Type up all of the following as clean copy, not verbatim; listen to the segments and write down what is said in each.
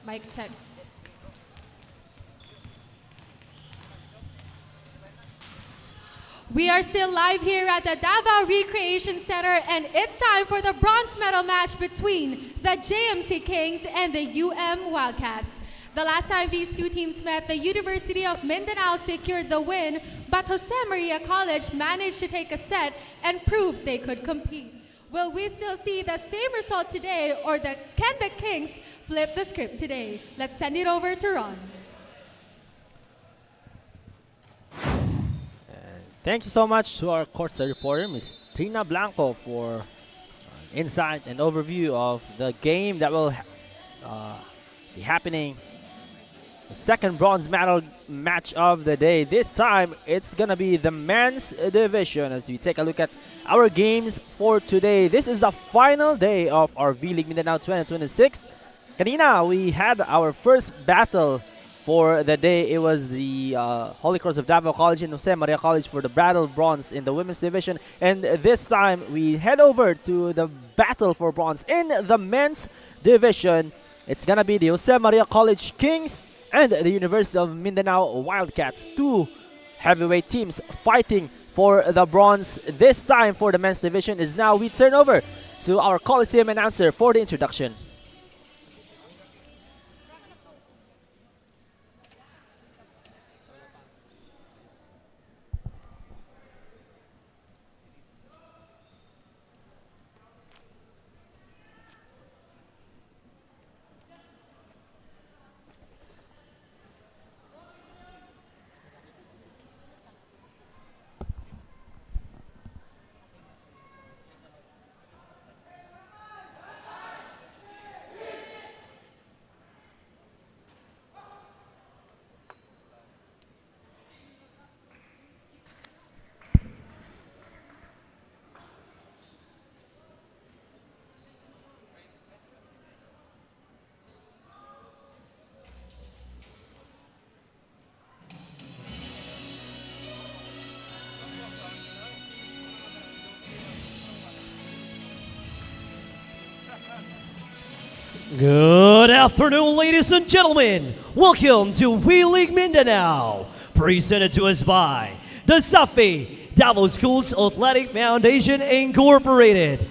Mic check. We are still live here at the Davao Recreation Center, and it's time for the bronze medal match between the JMC Kings and the Wildcats. The last time these two teams met, the University of Mindanao secured the win, but Jose Maria College managed to take a set and proved they could compete. Will we still see the same result today, or can the Kings flip the script today? Let's send it over to Ron. Thank you so much to our courtside reporter, Ms. Trina Blanco, for insight and overview of the game that will be happening. The second bronze medal match of the day. This time, it's going to be the men's division as we take a look at our games for today. This is the final day of our V-League Mindanao 2026. Kanina, we had our first battle for the day. It was the Holy Cross of Davao College and Jose Maria College for the battle bronze in the women's division. And this time, we head over to the battle for bronze in the men's division. It's going to be the Jose Maria College Kings and the University of Mindanao Wildcats. Two heavyweight teams fighting for the bronze. This time for the men's division is now we turn over to our Coliseum announcer for the introduction. Good afternoon, ladies and gentlemen. Welcome to V-League Mindanao, presented to us by DASAFI, Davao Schools Athletic Foundation Incorporated.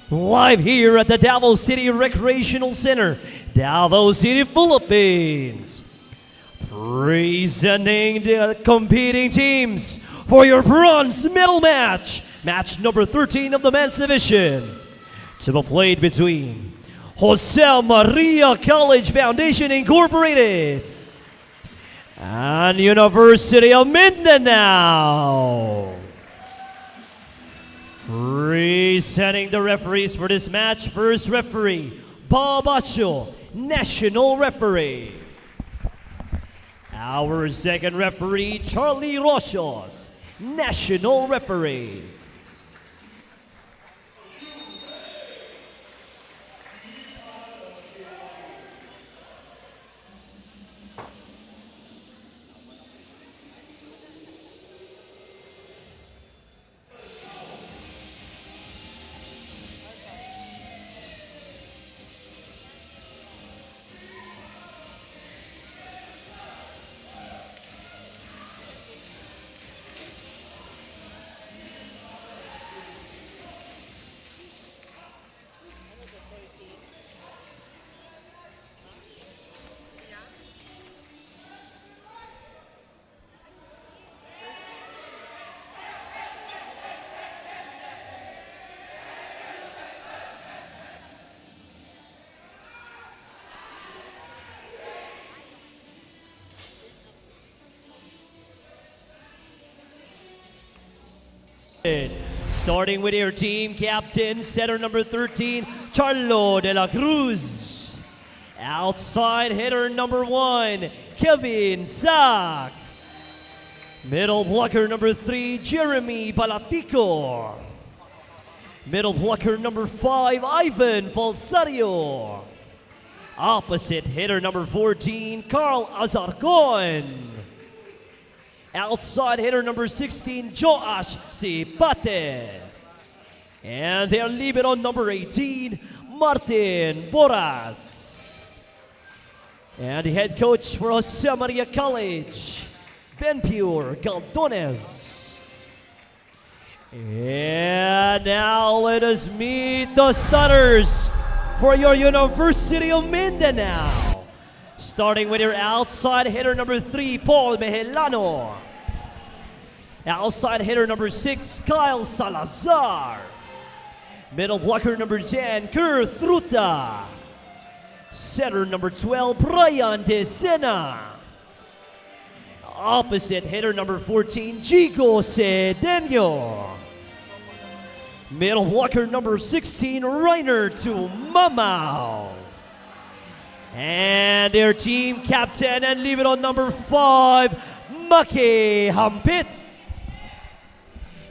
Live here at the Davao City Recreational Center, Davao City, Philippines. Presenting the competing teams for your bronze medal match. Match number 13 of the men's division. To be played between Jose Maria College Foundation Incorporated and University of Mindanao. Presenting the referees for this match, first referee, Bob Acho, national referee. Our second referee, Charlie Rochos, national referee. Starting with your team captain, setter number 13, Charlo de la Cruz. Outside hitter number 1, Kevin Sack. Middle blocker number 3, Jeremy Balatico. Middle blocker number 5, Ivan Falsario. Opposite hitter number 14, Carl Azarcon. Outside hitter number 16, Joash Sipate. And their libero number 18, Martin Boras. And the head coach for Jose Maria College, Benpure Galdones. And now let us meet the starters for your University of Mindanao. Starting with your outside hitter number 3, Paul Mejelano. Outside hitter number 6, Kyle Salazar. Middle blocker number 10, Kurt Ruta. Setter number 12, Brian De Sena. Opposite hitter number 14, Jigo Cedeno. Middle blocker number 16, Reiner Tumamao. And their team captain and libero number 5, Maki Hampit.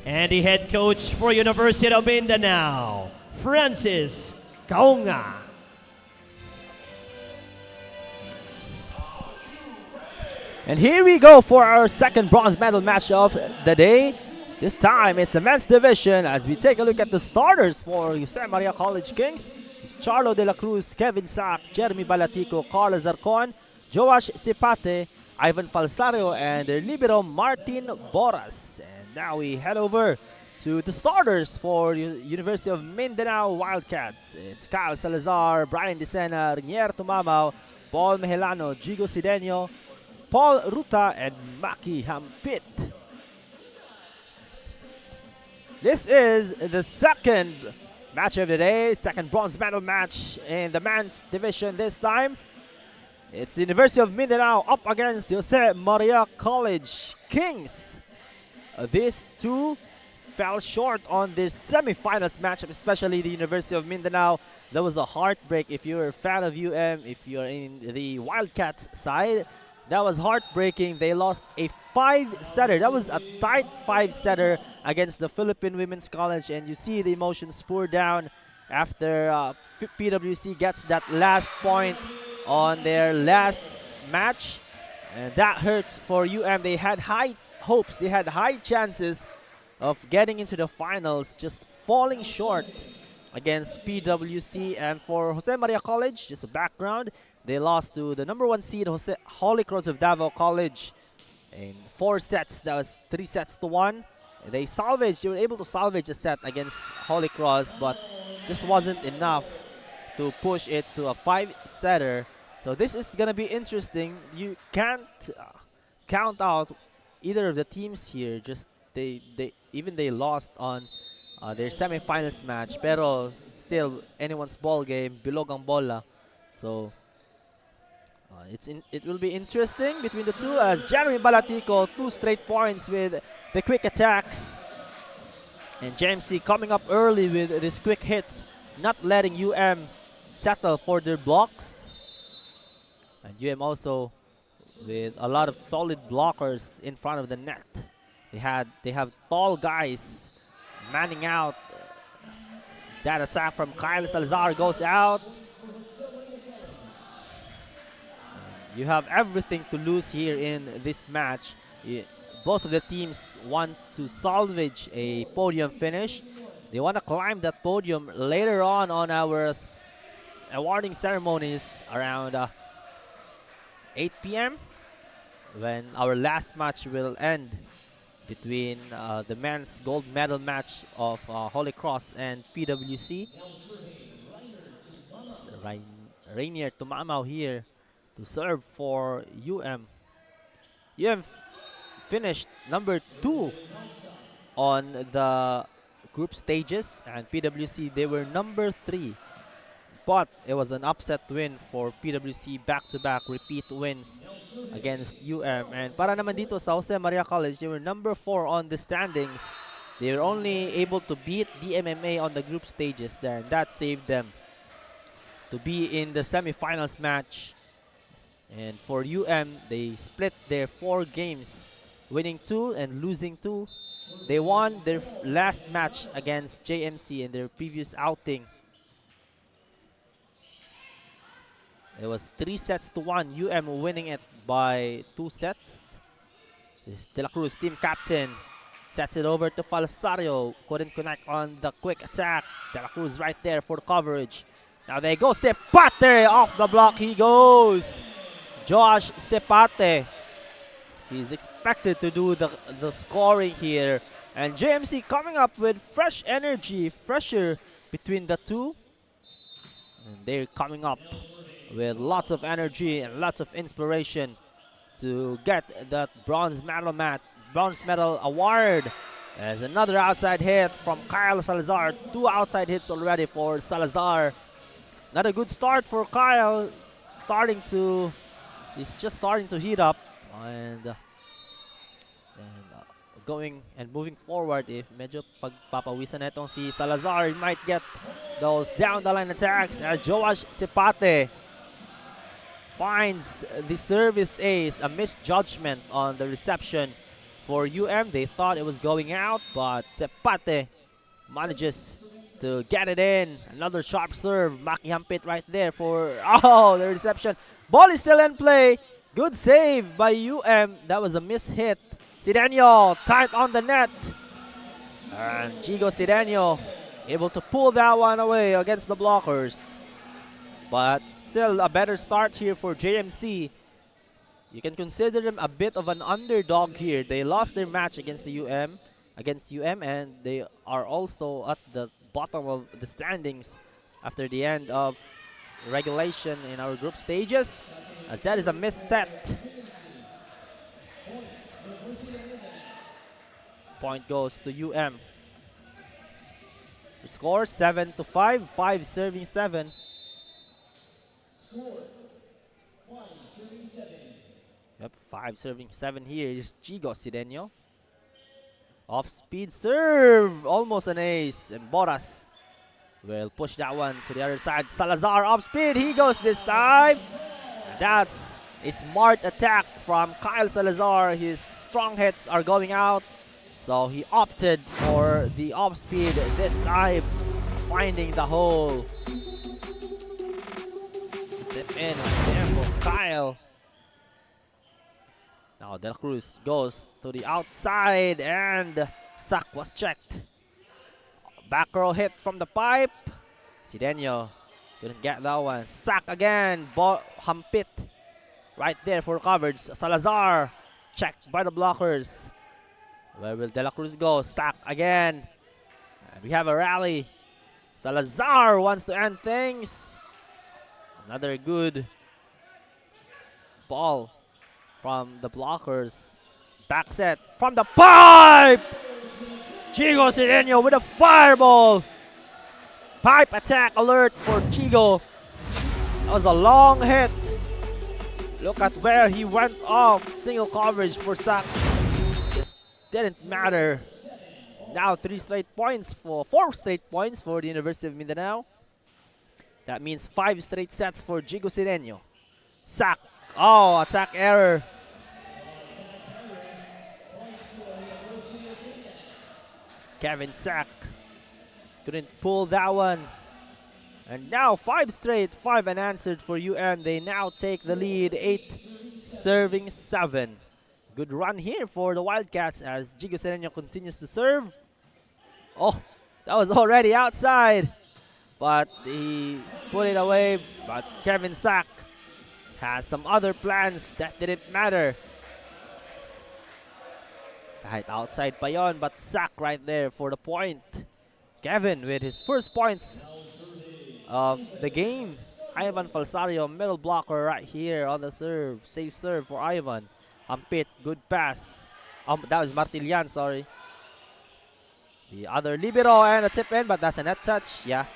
And the head coach for University of Mindanao, Francis Kaunga. And here we go for our second bronze medal match of the day. This time it's the men's division as we take a look at the starters for Jose Maria College Kings. It's Charlo De La Cruz, Kevin Sack, Jeremy Balatico, Carlos Zarcon, Joash Sipate, Ivan Falsario, and their libero Martin Boras. And now we head over to the starters for University of Mindanao Wildcats. It's Kyle Salazar, Brian Desena, Rinier Tumamao, Paul Mejelano, Jigo Cedeno, Paul Ruta, and Maki Hampit. This is the second match of the day, second bronze medal match in the men's division this time. It's the University of Mindanao up against Jose Maria College Kings. These two fell short on this semifinals matchup, especially the University of Mindanao. That was a heartbreak if you're a fan of if you're in the Wildcats side. That was heartbreaking. They lost a 5-setter. That was a tight 5-setter against the Philippine Women's College, and you see the emotions pour down after PWC gets that last point on their last match, and that hurts for They had high hopes, they had high chances of getting into the finals, just falling short against PWC. And for Jose Maria College, just a background, they lost to the number 1 seed Holy Cross of Davao College in 4 sets. That was 3 sets to 1. They were able to salvage a set against Holy Cross, but just wasn't enough to push it to a 5-setter. So this is gonna be interesting. You can't count out either of the teams here. Just they lost on their semifinals match, pero still anyone's ball game, bilog ang bola. So it will be interesting between the two as Jeremy Balatico 2 straight points with the quick attacks, and JMC coming up early with these quick hits, not letting settle for their blocks. And also with a lot of solid blockers in front of the net. They have tall guys manning out. That attack from Kyle Salazar goes out. You have everything to lose here in this match. Both of the teams want to salvage a podium finish. They want to climb that podium later on our awarding ceremonies around 8 p.m. when our last match will end between the men's gold medal match of Holy Cross and PWC. Rainier Tumamao here to serve for finished number 2 on the group stages, and PWC, they were number 3. But it was an upset win for PWC, back-to-back repeat wins against And para naman dito sa Jose Maria College, they were number 4 on the standings. They were only able to beat DMMA on the group stages there, and that saved them to be in the semifinals match. And for they split their 4 games, winning 2 and losing 2. They won their last match against JMC in their previous outing. It was 3-1, winning it by 2 sets. This De La Cruz, team captain, sets it over to Falsario. Couldn't connect on the quick attack. De La Cruz right there for the coverage. Now they go, Sepate off the block he goes. Josh Sepate. He's expected to do the scoring here. And JMC coming up with fresh energy, fresher between the two. And they're coming up with lots of energy and lots of inspiration to get that bronze medal award. There's another outside hit from Kyle Salazar. 2 outside hits already for Salazar. Not a good start for Kyle. He's just starting to heat up, and going and moving forward. If medyo pagpapawisan na itong si Salazar, he might get those down the line attacks. Joash Sepate finds the service ace, a misjudgment on the reception for UM. They thought it was going out, but Sepate manages to get it in. Another sharp serve. Maki Hampit right there for, the reception. Ball is still in play. Good save by UM. That was a miss hit. Sidenio tight on the net. And Chigo Sidenio able to pull that one away against the blockers. But still a better start here for JMC. You can consider them a bit of an underdog here. They lost their match against the UM, and they are also at the bottom of the standings after the end of regulation in our group stages, as that is a missed set. Point goes to UM. The score 7-5, 5 serving 7. Yep, 5 serving 7 here is Chigo Sidenio. Off speed serve, almost an ace, and Boras will push that one to the other side. Salazar off speed, he goes this time. That's a smart attack from Kyle Salazar. His strong hits are going out, so he opted for the off speed this time, finding the hole. Tip in there for Kyle. Now De La Cruz goes to the outside, and Sak was checked. Back row hit from the pipe. Sidenio couldn't get that one. Sak again. Hampit right there for coverage. Salazar checked by the blockers. Where will De La Cruz go? Sak again. And we have a rally. Salazar wants to end things. Another good ball from the blockers. Back set from the pipe. Chigo Sidenio with a fireball. Pipe attack alert for Chigo. That was a long hit. Look at where he went off. Single coverage for Sak. Just didn't matter. Now 4 straight points for the University of Mindanao. That means 5 straight sets for Chigo Sidenio. Sak. Oh, attack error. Kevin Sak couldn't pull that one. And now 5 straight, 5 unanswered for UM. They now take the lead, 8 serving 7. Good run here for the Wildcats as Chigo Sidenio continues to serve. Oh, that was already outside, but he put it away. But Kevin Sak has some other plans that didn't matter. Kahit outside pa yon, but Sak right there for the point. Kevin with his first points of the game. Ivan Falsario, middle blocker right here on the serve. Safe serve for Ivan. Ampit, good pass. That was Martilian, sorry. The other libero and a tip in, but that's a net touch. Yeah,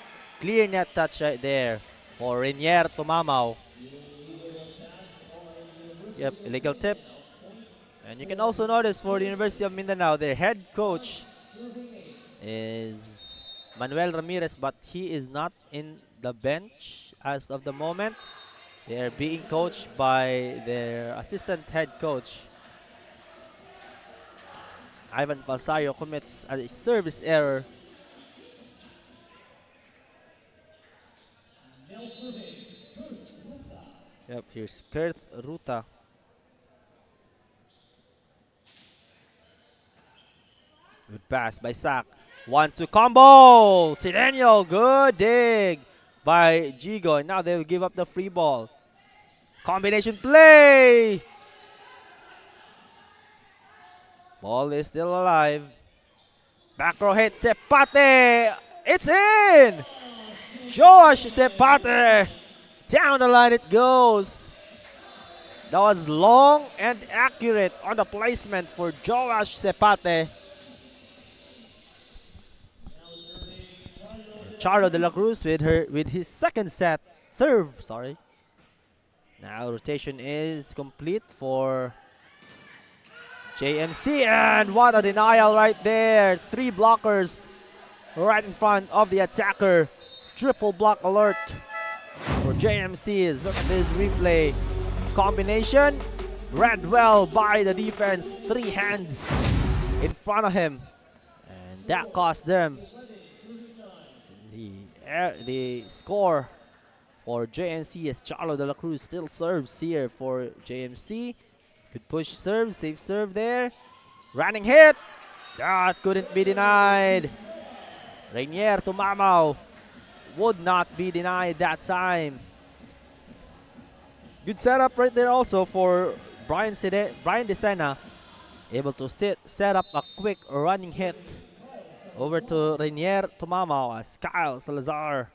clear net touch right there for Renier Tumamaw. Yep, illegal tip. And you can also notice for the University of Mindanao, their head coach is Manuel Ramirez, but he is not in the bench as of the moment. They are being coached by their assistant head coach. Ivan Falsario commits a service error. Yep, here's Kurt Ruta. Good pass by Sak. 1-2 combo. Sidenio, good dig by Chigo. And now they will give up the free ball. Combination play. Ball is still alive. Back row hit, Sepate. It's in. Josh Sepate. Down the line it goes. That was long and accurate on the placement for Joash Sepate. Charo de la Cruz with his second set serve. Sorry. Now rotation is complete for JMC, and what a denial right there. 3 blockers right in front of the attacker. Triple block alert for JMC's. Look at this replay. Combination read well by the defense. 3 hands in front of him, and that cost them the score for JMC, as Charlo de la Cruz still serves here for JMC. Good push serve, safe serve there. Running hit. That couldn't be denied. Rainier to Mamao. Would not be denied that time. Good setup right there also for Brian Desena. Able to set up a quick running hit over to Rainier to Mamao, as Kyle Salazar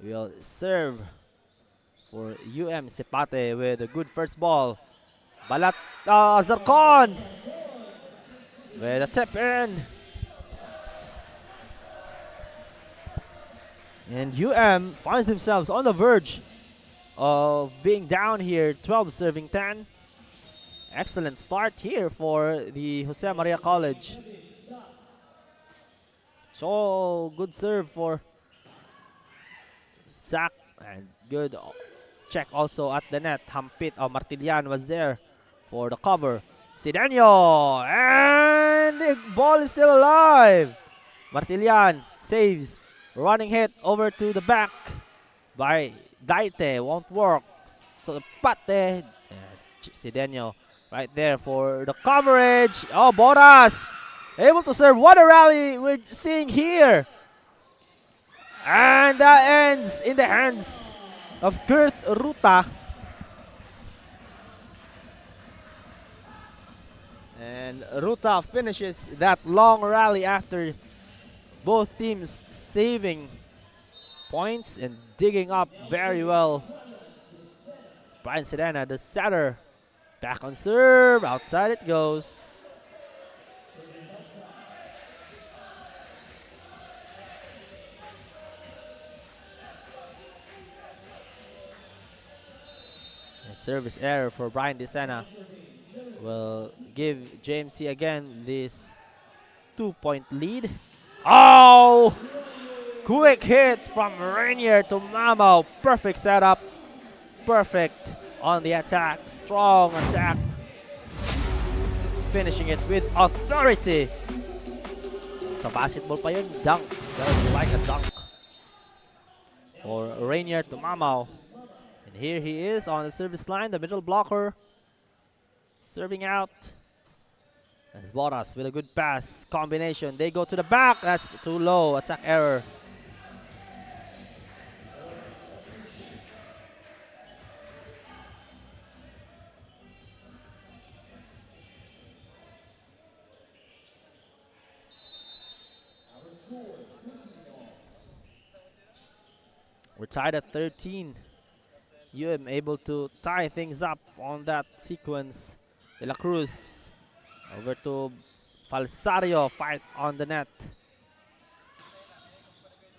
will serve for Sepate with a good first ball. Balat Zarcon with a tip in. And finds themselves on the verge of being down here, 12 serving 10. Excellent start here for the Jose Maria College. So good serve for Zach, and good check also at the net. Hampit Martilian was there for the cover. Sidenio, and the ball is still alive. Martilian saves. Running hit over to the back by Daite, won't work. So Pate, Sidenio right there for the coverage. Oh, Boras able to serve. What a rally we're seeing here. And that ends in the hands of Kurt Ruta. And Ruta finishes that long rally after both teams saving points and digging up very well. Brian Sedena, the setter, back on serve. Outside it goes. Service error for Brian Desena will give JMC again this 2-point lead. Oh! Quick hit from Rainier to Mamao. Perfect setup. Perfect on the attack. Strong attack. Finishing it with authority. So basketball pa yun. Dunk. That was like a dunk for Rainier to Mamao. And here he is on the service line, the middle blocker. Serving out. That's Boras with a good pass. Combination. They go to the back. That's too low. Attack error. We're tied at 13. able to tie things up on that sequence. De La Cruz over to Falsario, fight on the net.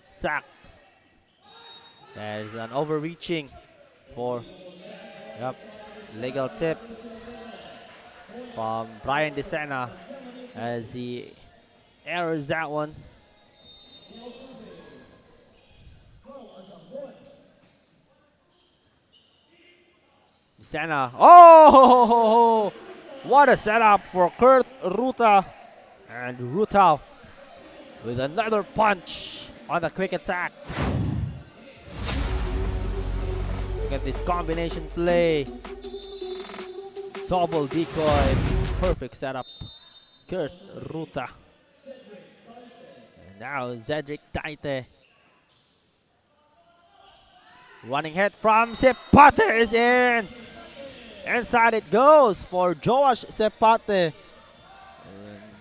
Sacks. There's an overreaching for legal tip from Brian Desena as he errors that one. Desena, oh, what a setup for Kurt Ruta, and Ruta with another punch on the quick attack. Look at this combination play. Double decoy, perfect setup. Kurt Ruta. And now Zedric Taite. Running head from Sepate is in. Inside it goes for Joash Sepate. And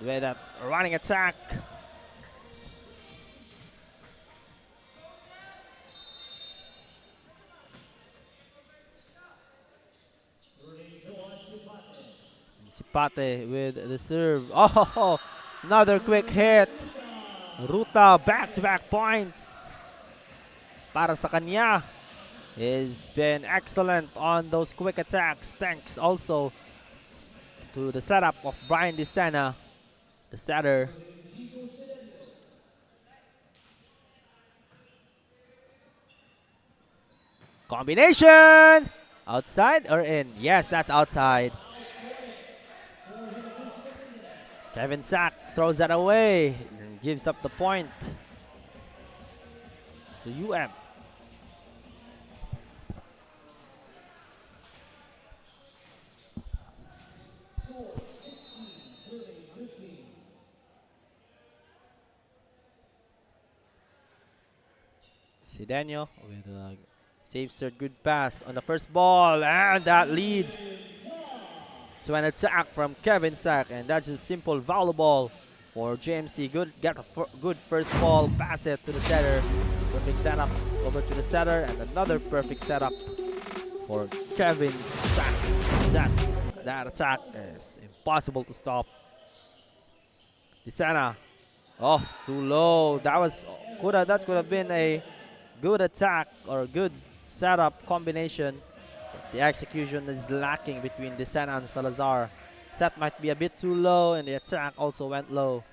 with that running attack. Sepate with the serve. Oh, another quick hit. Ruta back-to-back points para sa kanya. He's been excellent on those quick attacks. Thanks also to the setup of Brian DeSena, the setter. Combination! Outside or in? Yes, that's outside. Kevin Sack throws that away and gives up the point to UM. Sidenio with a safe serve, good pass on the first ball, and that leads to an attack from Kevin Sack, and that's a simple volleyball ball for JMC. Get a good first ball, pass it to the setter. Perfect setup over to the setter, and another perfect setup for Kevin Sack. That attack is impossible to stop. DeSena, oh, it's too low. That could have been a good attack or good setup combination. The execution is lacking between DeSena and Salazar. Set might be a bit too low, and the attack also went low.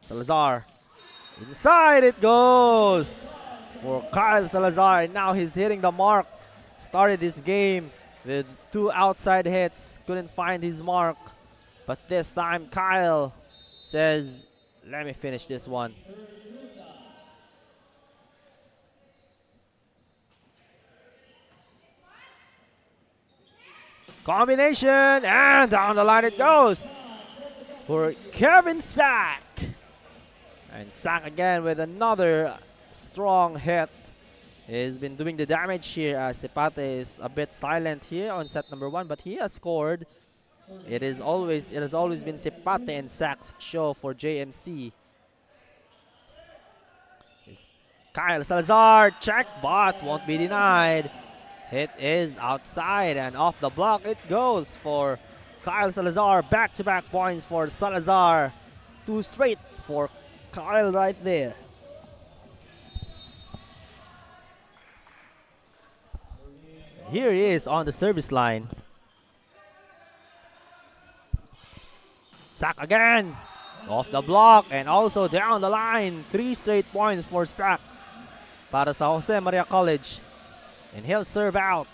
Salazar, inside it goes for Kyle Salazar. Now he's hitting the mark. Started this game with 2 outside hits, couldn't find his mark, but this time Kyle says, let me finish this one. Combination, and down the line it goes for Kevin Sack. And Sack again with another strong hit. He's been doing the damage here as Sepate is a bit silent here on set number 1, but he has scored. It has always been Sepate and Sack's show for JMC. Kyle Salazar, check, but won't be denied. Hit is outside and off the block it goes for Kyle Salazar. Back-to-back points for Salazar. 2 straight for Kyle right there. Here he is on the service line. Sack again. Off the block and also down the line. 3 straight points for Sack para sa Jose Maria College. And he'll serve out.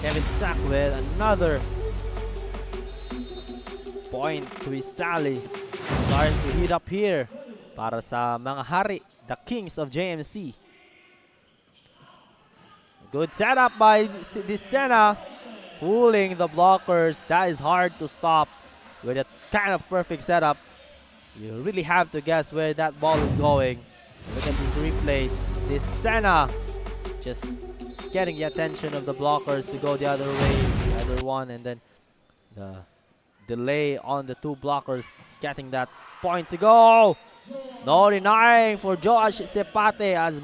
Kevin Sack with another point to his tally. Starting to heat up here para sa mga hari, the Kings of JMC. Good setup by DeSena, fooling the blockers. That is hard to stop with a kind of perfect setup. You really have to guess where that ball is going. Look at these replays. DeSena just getting the attention of the blockers to go the other way, the other one, and then the delay on the 2 blockers getting that point to go. No denying for Joash Sepate as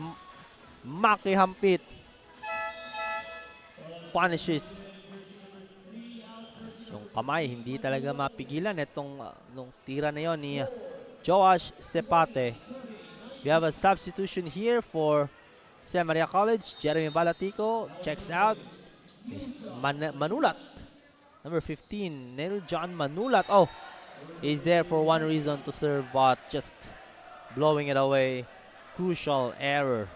Maki Hampit punishes. Yung kamay, hindi talaga mapigilan itong nung tira na yon ni Joash Sepate. We have a substitution here for Jose Maria College. Jeremy Balatico checks out. Manulat, number 15, Neil John Manulat. Oh, he's there for one reason, to serve, but just blowing it away. Crucial error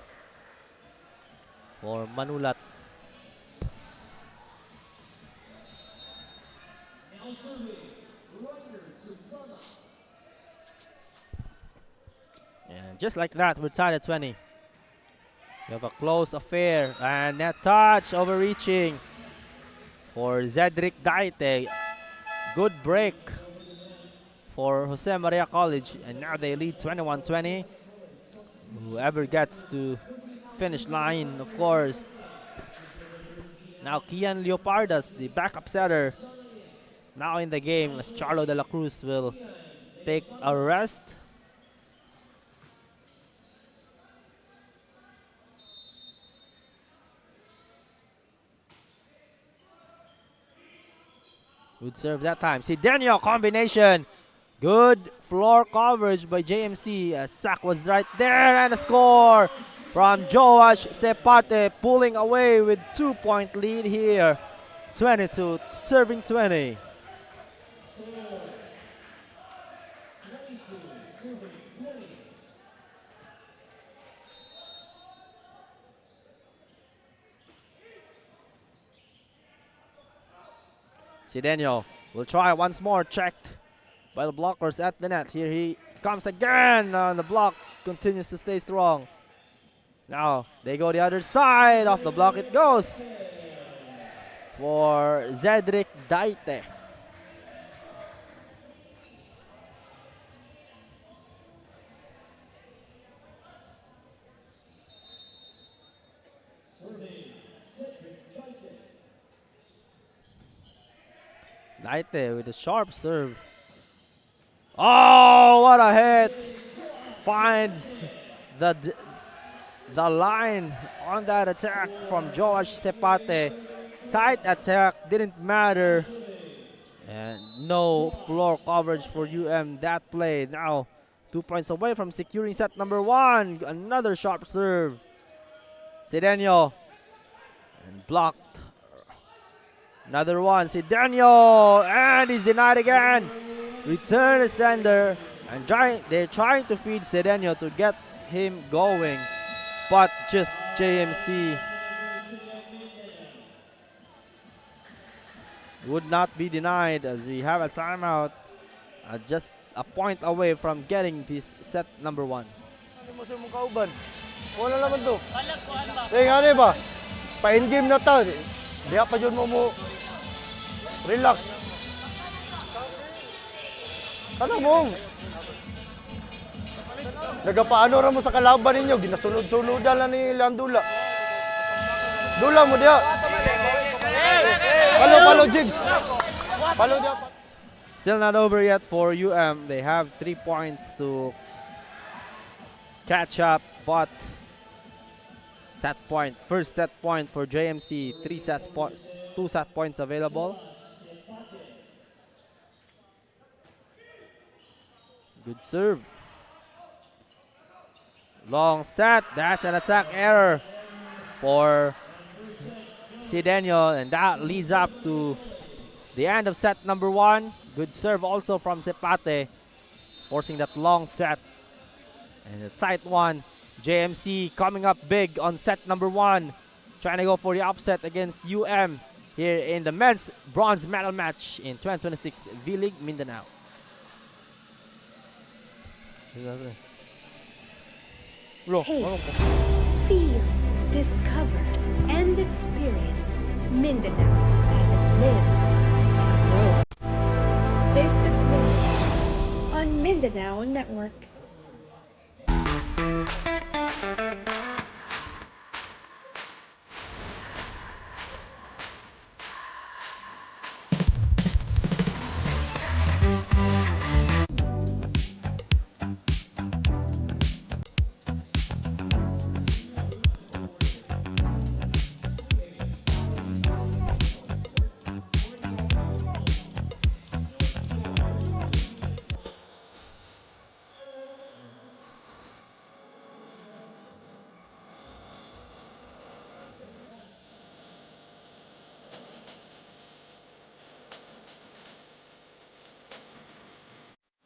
for Manulat. And just like that, we're tied at 20. We have a close affair, and net touch, overreaching for Zedric Daite. Good break for Jose Maria College, and now they lead 21-20. Whoever gets to finish line, of course. Now Kian Leopardas, the backup setter, now in the game as Charlo de la Cruz will take a rest. Good serve that time. Sidenio combination. Good floor coverage by JMC. A sack was right there and a score from Joash Sepate, pulling away with 2-point lead here. 22 serving 20. Sidenio will try once more, checked by the blockers at the net. Here he comes again, and the block continues to stay strong. Now they go the other side, off the block it goes for Zedric Daite. Daite with a sharp serve. Oh, what a hit! Finds the line on that attack from Joash Sepate. Tight attack, didn't matter. And no floor coverage for that play. Now 2 points away from securing set number 1. Another sharp serve. Sidenio. And blocked. Another one, Sidenio, and he's denied again. Return the sender, and they're trying to feed Sidenio to get him going, but just JMC would not be denied as we have a timeout, just a point away from getting this set number 1. Wala naman to. Nga ba? Pa-in-game na ta. Diya pa dyan mo relax. Ano mo? Nagapaano ra mo sa kalaban ninyo? Ginasunod-sunodan lang ni Landula. Dula mo diya. Palo, Jigs. Palo diya. Still not over yet for They have 3 points to catch up, but first set point for JMC. 2 set points available. Good serve. Long set. That's an attack error for Sidenio, and that leads up to the end of set number 1. Good serve also from Sepate, forcing that long set. And a tight one. JMC coming up big on set number 1, trying to go for the upset against here in the men's bronze medal match in 2026 V-League Mindanao. Taste, feel, discover, and experience Mindanao as it lives and grows. This is Mindanao on Mindanao Network.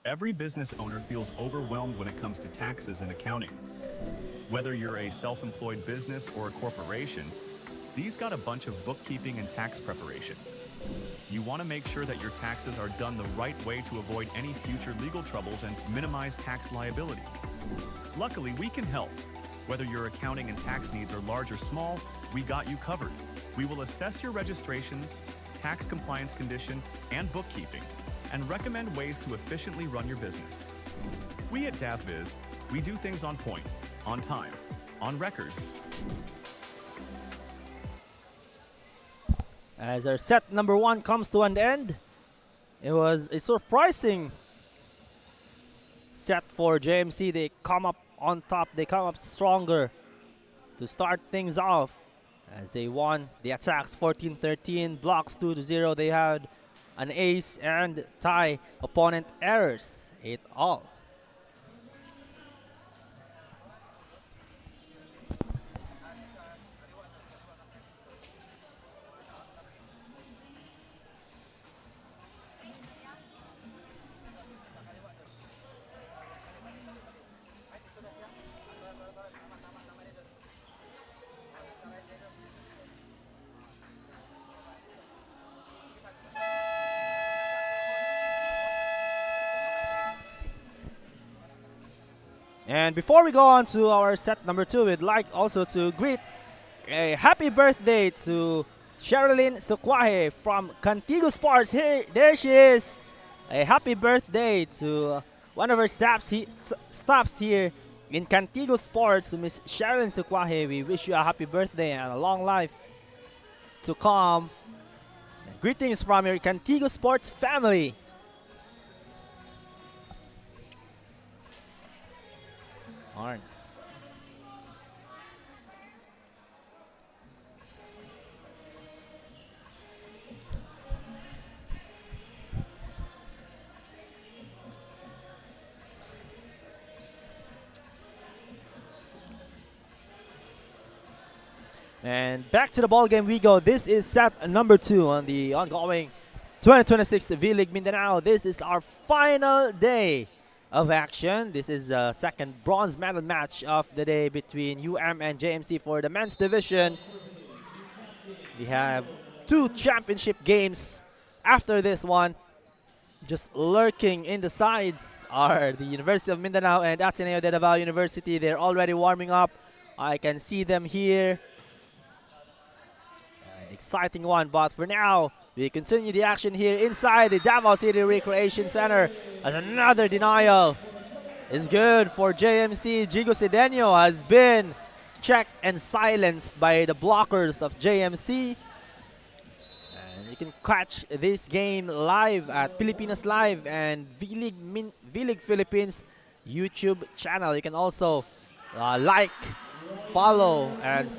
Every business owner feels overwhelmed when it comes to taxes and accounting. Whether you're a self-employed business or a corporation, these got a bunch of bookkeeping and tax preparation. You want to make sure that your taxes are done the right way to avoid any future legal troubles and minimize tax liability. Luckily, we can help. Whether your accounting and tax needs are large or small, we got you covered. We will assess your registrations, tax compliance condition, and bookkeeping. and recommend ways to efficiently run your business. We at DAVBiz, we do things on point, on time, on record. As our set number 1 comes to an end, it was a surprising set for JMC. They come up on top, they come up stronger to start things off as they won the attacks 14-13, blocks 2-0. They had an ace and tie opponent errors 8-all. And before we go on to our set number 2, we'd like also to greet a happy birthday to Sherilyn Sukwahe from Cantigo Sports. Here, there she is. A happy birthday to one of our staffs here in Cantigo Sports, to Miss Sherilyn Sukwahe. We wish you a happy birthday and a long life to come. And greetings from your Cantigo Sports family. Arn. And back to the ball game we go. This is set number 2 on the ongoing 2026 V-League Mindanao. This is our final day of action. This is the second bronze medal match of the day between UM and JMC for the men's division. We have 2 championship games after this one. Just lurking in the sides are the University of Mindanao and Ateneo de Davao University. They're already warming up. I can see them here. An exciting one, but for now, we continue the action here inside the Davao City Recreation Center as another denial is good for JMC. Jigo Cedeño has been checked and silenced by the blockers of JMC. And you can catch this game live at Pilipinas Live and V-League Philippines YouTube channel. You can also like, follow, and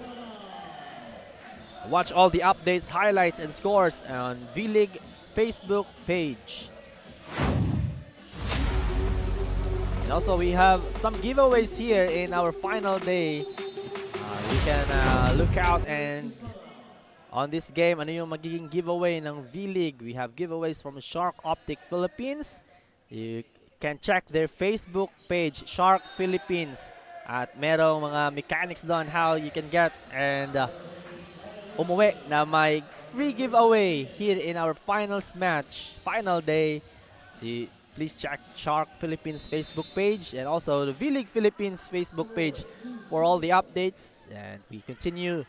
watch all the updates, highlights, and scores on V-League Facebook page. And also we have some giveaways here in our final day. You can look out and on this game, ano yung magiging giveaway ng V-League. We have giveaways from Shark Optic Philippines. You can check their Facebook page, Shark Philippines. At merong mga mechanics doon how you can get and umuwi na may free giveaway here in our finals match, final day. So please check Shark Philippines Facebook page and also the V-League Philippines Facebook page for all the updates. And we continue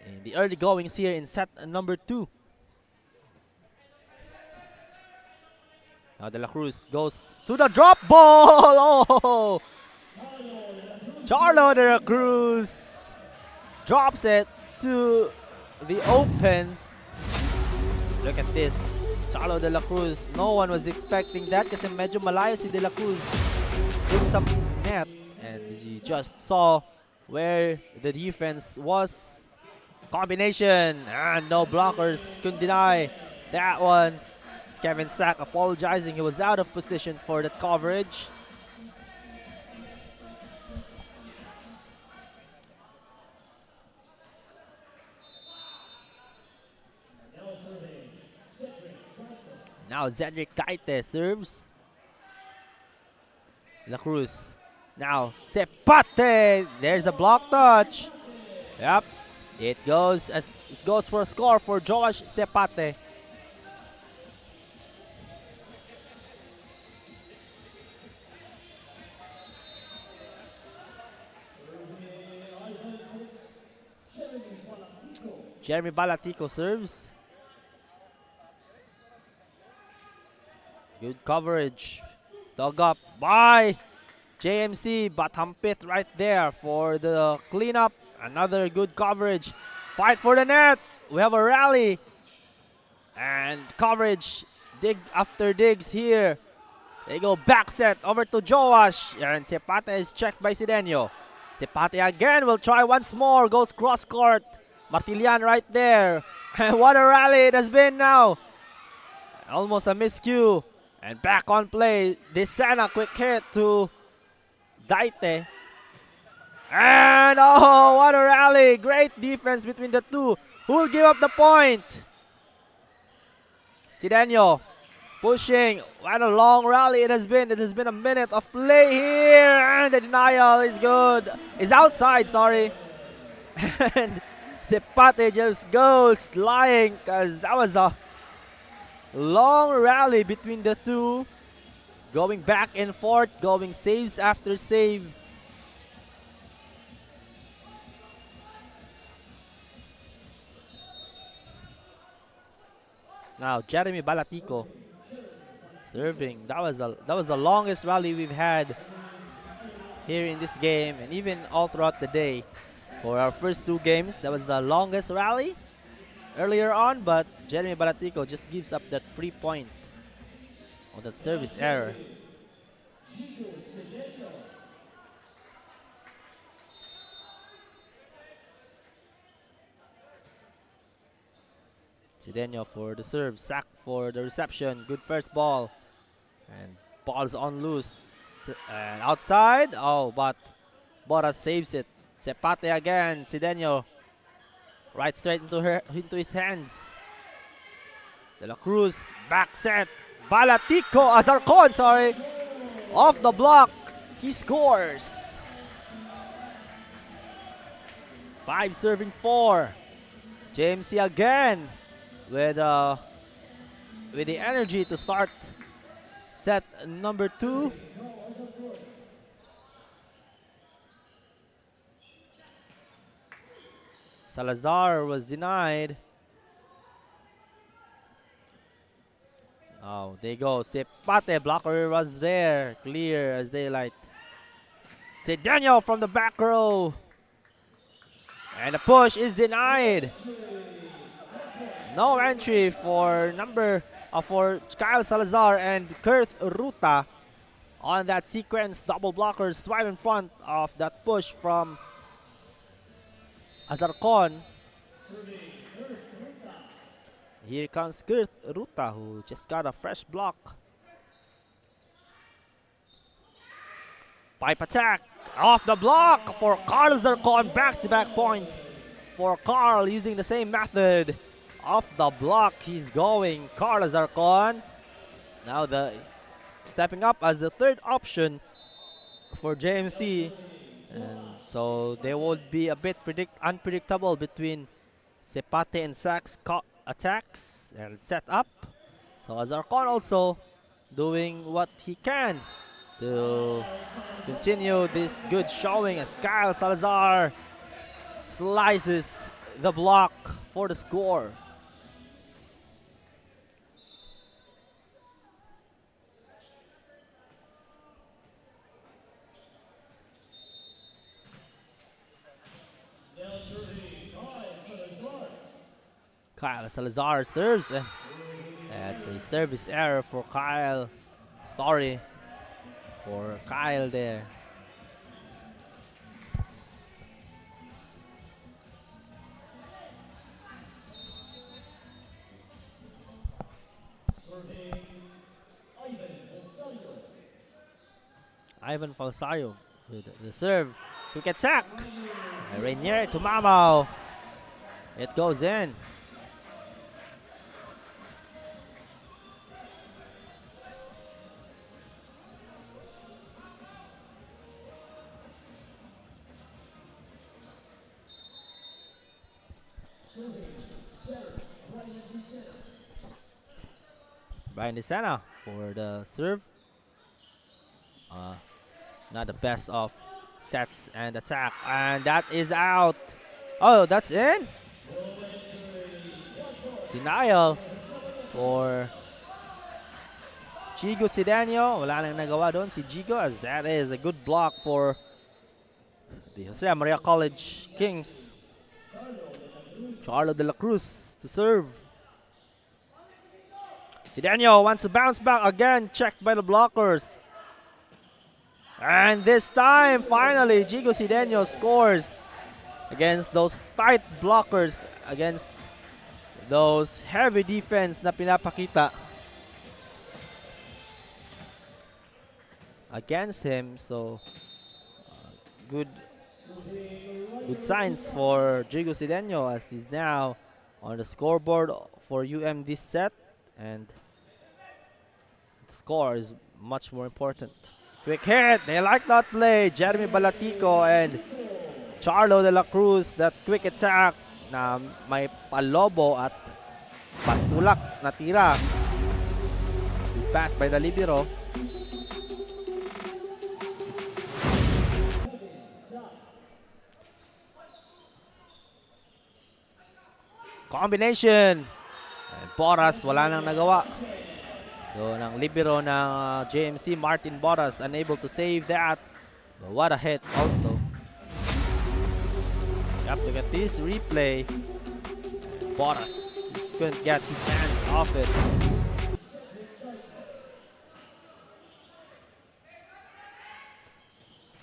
in the early goings here in set number 2. Now De La Cruz goes to the drop ball. Oh! Charlo De La Cruz drops it to the open. Look at this. Charlo De La Cruz. No one was expecting that kasi medyo malayo si De La Cruz with some net. And you just saw where the defense was. Combination. And no blockers couldn't deny that one. It's Kevin Sack apologizing. He was out of position for that coverage. Now Zedric Taite serves. La Cruz. Now Sepate. There's a block touch. Yep. It goes for a score for Joash Sepate. Jeremy Balatico serves. Good coverage. Dug up by JMC, but Hampit right there for the cleanup. Another good coverage. Fight for the net. We have a rally. And coverage. Dig after digs here. They go back set over to Joash. And Sepate is checked by Sidenio. Sepate again will try once more. Goes cross court. Martilian right there. And what a rally it has been now. Almost a miscue. And back on play. Desena, quick hit to Daite. And oh, what a rally. Great defense between the two. Who will give up the point? Sidenio pushing. What a long rally it has been. It has been a minute of play here. And the denial is good. Is outside, sorry. And Sepate just goes flying because that was a long rally between the two. Going back and forth, going saves after save. Now Jeremy Balatico serving. That was the longest rally we've had here in this game, and even all throughout the day. For our first two games, that was the longest rally earlier on, but Jeremy Balatico just gives up that free point on that service error. Sidenio for the serve, sack for the reception, good first ball, and ball's on loose, and outside, oh, but Bora saves it. Sepate again, Sidenio, right straight into his hands. De La Cruz, back set, Balatico, Azarcon, sorry, off the block, he scores. 5 serving 4. JMC again with the energy to start set number 2. Salazar was denied. Oh, they go. Sepate, blocker was there. Clear as daylight. Sidenio from the back row. And the push is denied. No entry for for Kyle Salazar and Kurt Ruta on that sequence. Double blockers right in front of that push from Azarcon. Here comes Kurt Ruta, who just got a fresh block. Pipe attack off the block for Carl Azarcon. Back-to-back points for Carl using the same method. Off the block, he's going. Carl Azarcon now stepping up as the third option for JMC. And so they would be a bit unpredictable between Sepate and Sachs attacks and set up. So Azarcon also doing what he can to continue this good showing as Kyle Salazar slices the block for the score. Kyle Salazar serves, and that's a service error for Kyle. Sorry for Kyle there. Ivan Falsayo with the serve. Quick attack. Rainier to Mamao. It goes in. Brian DeSena for the serve. Not the best of sets and attack, and that is out. Oh, that's in. Denial for Jigo Sidenio. Wala nang nagawa doon si Jigo, as that is a good block for the Jose Maria College Kings. Charlo de la Cruz to serve. Sidenio wants to bounce back again, checked by the blockers. And this time, finally, Jigo Sidenio scores against those tight blockers, against those heavy defense na pinapakita against him. So, good signs for Jigo Sidenio, as he's now on the scoreboard for UM this set, and the score is much more important. Quick hit, they like that play. Jeremy Balatico and Charlo de la Cruz, that quick attack na may palobo at patulak na tira. Good pass by the libero. Combination. And Boras, wala nang nagawa. So, ng libero ng JMC, Martin Boras, unable to save that. But what a hit also. You have to get this replay. Boras couldn't get his hands off it.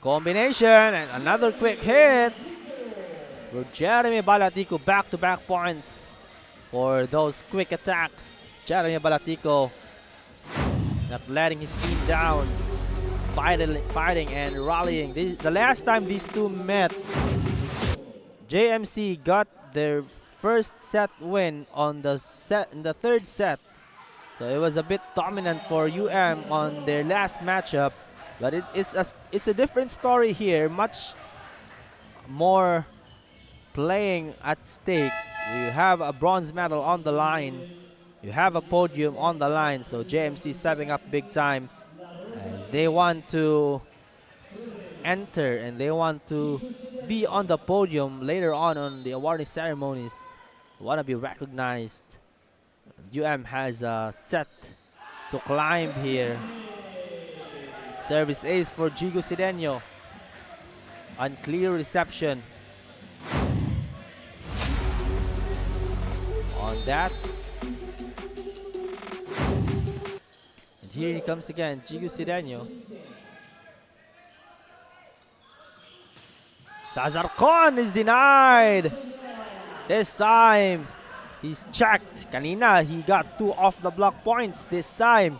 Combination and another quick hit for Jeremy Balatico. Back-to-back points for those quick attacks. Jeremy Balatico not letting his team down, fighting and rallying. The last time these two met, JMC got their first set win in the third set. So it was a bit dominant for UM on their last matchup, but it's a different story here. Much more playing at stake. You have a bronze medal on the line. You have a podium on the line. So JMC stepping up big time, as they want to enter and they want to be on the podium later on the awarding ceremonies. They want to be recognized. UM has a set to climb here. Service ace for Jigo Sidenio. Unclear reception on that. And here he comes again, Jigo Sidenio. Sazarcon is denied. This time, he's checked. Kanina, he got 2 off the block points. This time,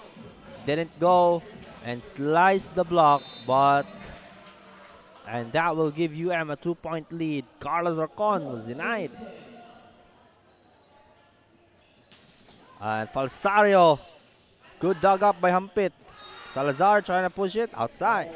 didn't go and sliced the block, and that will give UM a 2-point lead. Carlos Zarcon was denied. And Falsario, good dug up by Hampit. Salazar trying to push it outside.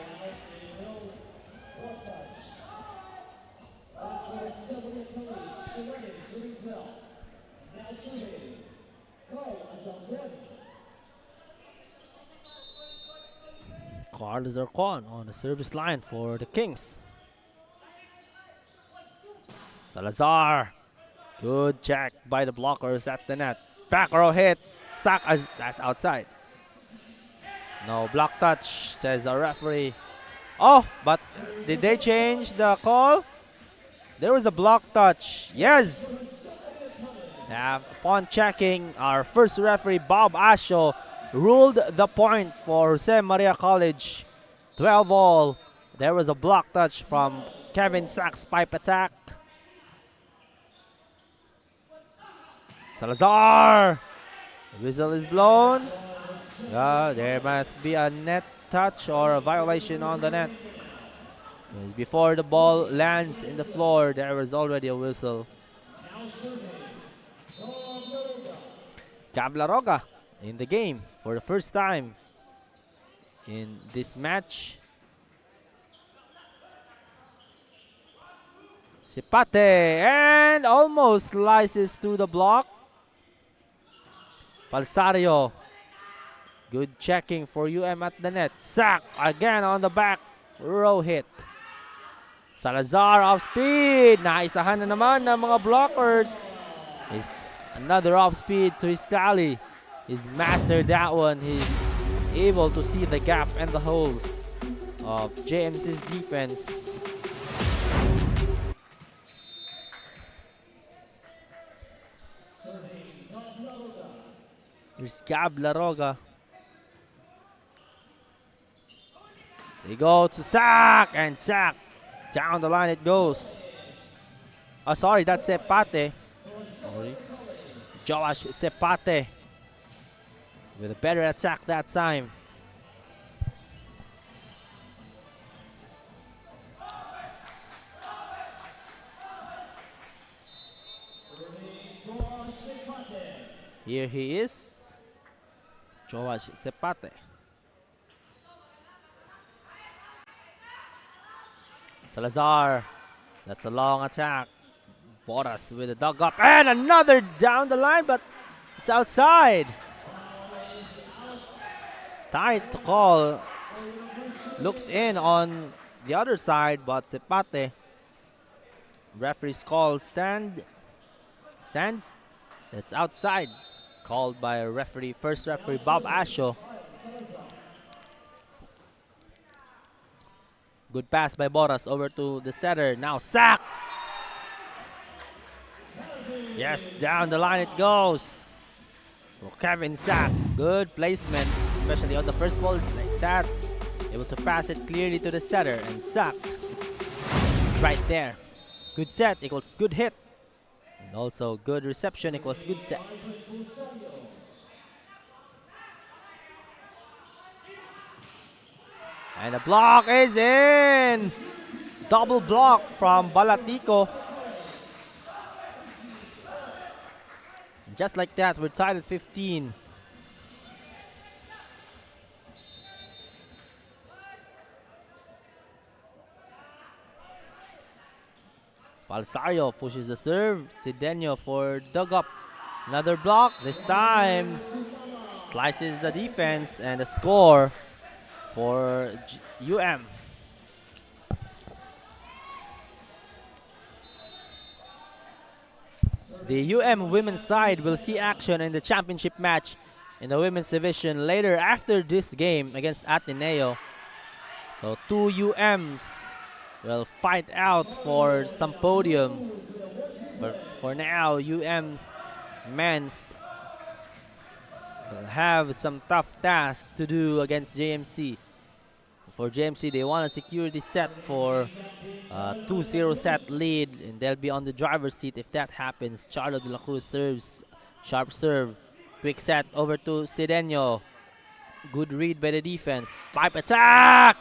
Carlos Zarcon on the service line for the Kings. Salazar, good check by the blockers at the net. Back row hit, sack, as that's outside. No block touch, says the referee. Oh, but did they change the call? There was a block touch. Yes. Upon checking, our first referee, Bob Asho, ruled the point for Jose Maria College. 12 all. There was a block touch from Kevin Sachs' pipe attack. Salazar. The whistle is blown. There must be a net touch or a violation on the net. Before the ball lands in the floor, there was already a whistle. Cablaroga in the game for the first time in this match. Chipate, and almost slices through the block. Falsario, good checking for UM at the net. Sack again on the back row hit. Salazar off speed. Naisahan na naman ng mga blockers. Is another off speed to his tally. He's mastered that one. He's able to see the gap and the holes of JMC's defense. Here's Gab Laroga. They go to sack, and sack. Down the line it goes. Oh, sorry, that's Sepate. Sorry. Josh Sepate with a better attack that time. Here he is, Josh Sepate. Salazar, that's a long attack. Boras with a dug up, and another down the line, but it's outside. Tight to call. Looks in on the other side, but Sepate. Referee's call stands. It's outside. Called by referee, first referee Bob Asho. Good pass by Boras over to the setter. Now sack. Yes, down the line it goes. For Kevin Sack. Good placement, especially on the first ball like that. Able to pass it clearly to the setter, and Sack right there. Good set equals good hit. And also good reception equals good set. And the block is in. Double block from Balatico. Just like that, we're tied at 15. Falsario pushes the serve. Sidenio for dug up. Another block. This time slices the defense, and a score for UM. The UM women's side will see action in the championship match in the women's division later after this game against Ateneo. So two UMs will fight out for some podium. But for now, UM men's will have some tough tasks to do against JMC. For JMC, they want to secure this set for 2-0 set lead, and they'll be on the driver's seat if that happens. Charlo de la Cruz serves, sharp serve, quick set over to Sidenio. Good read by the defense. Pipe attack!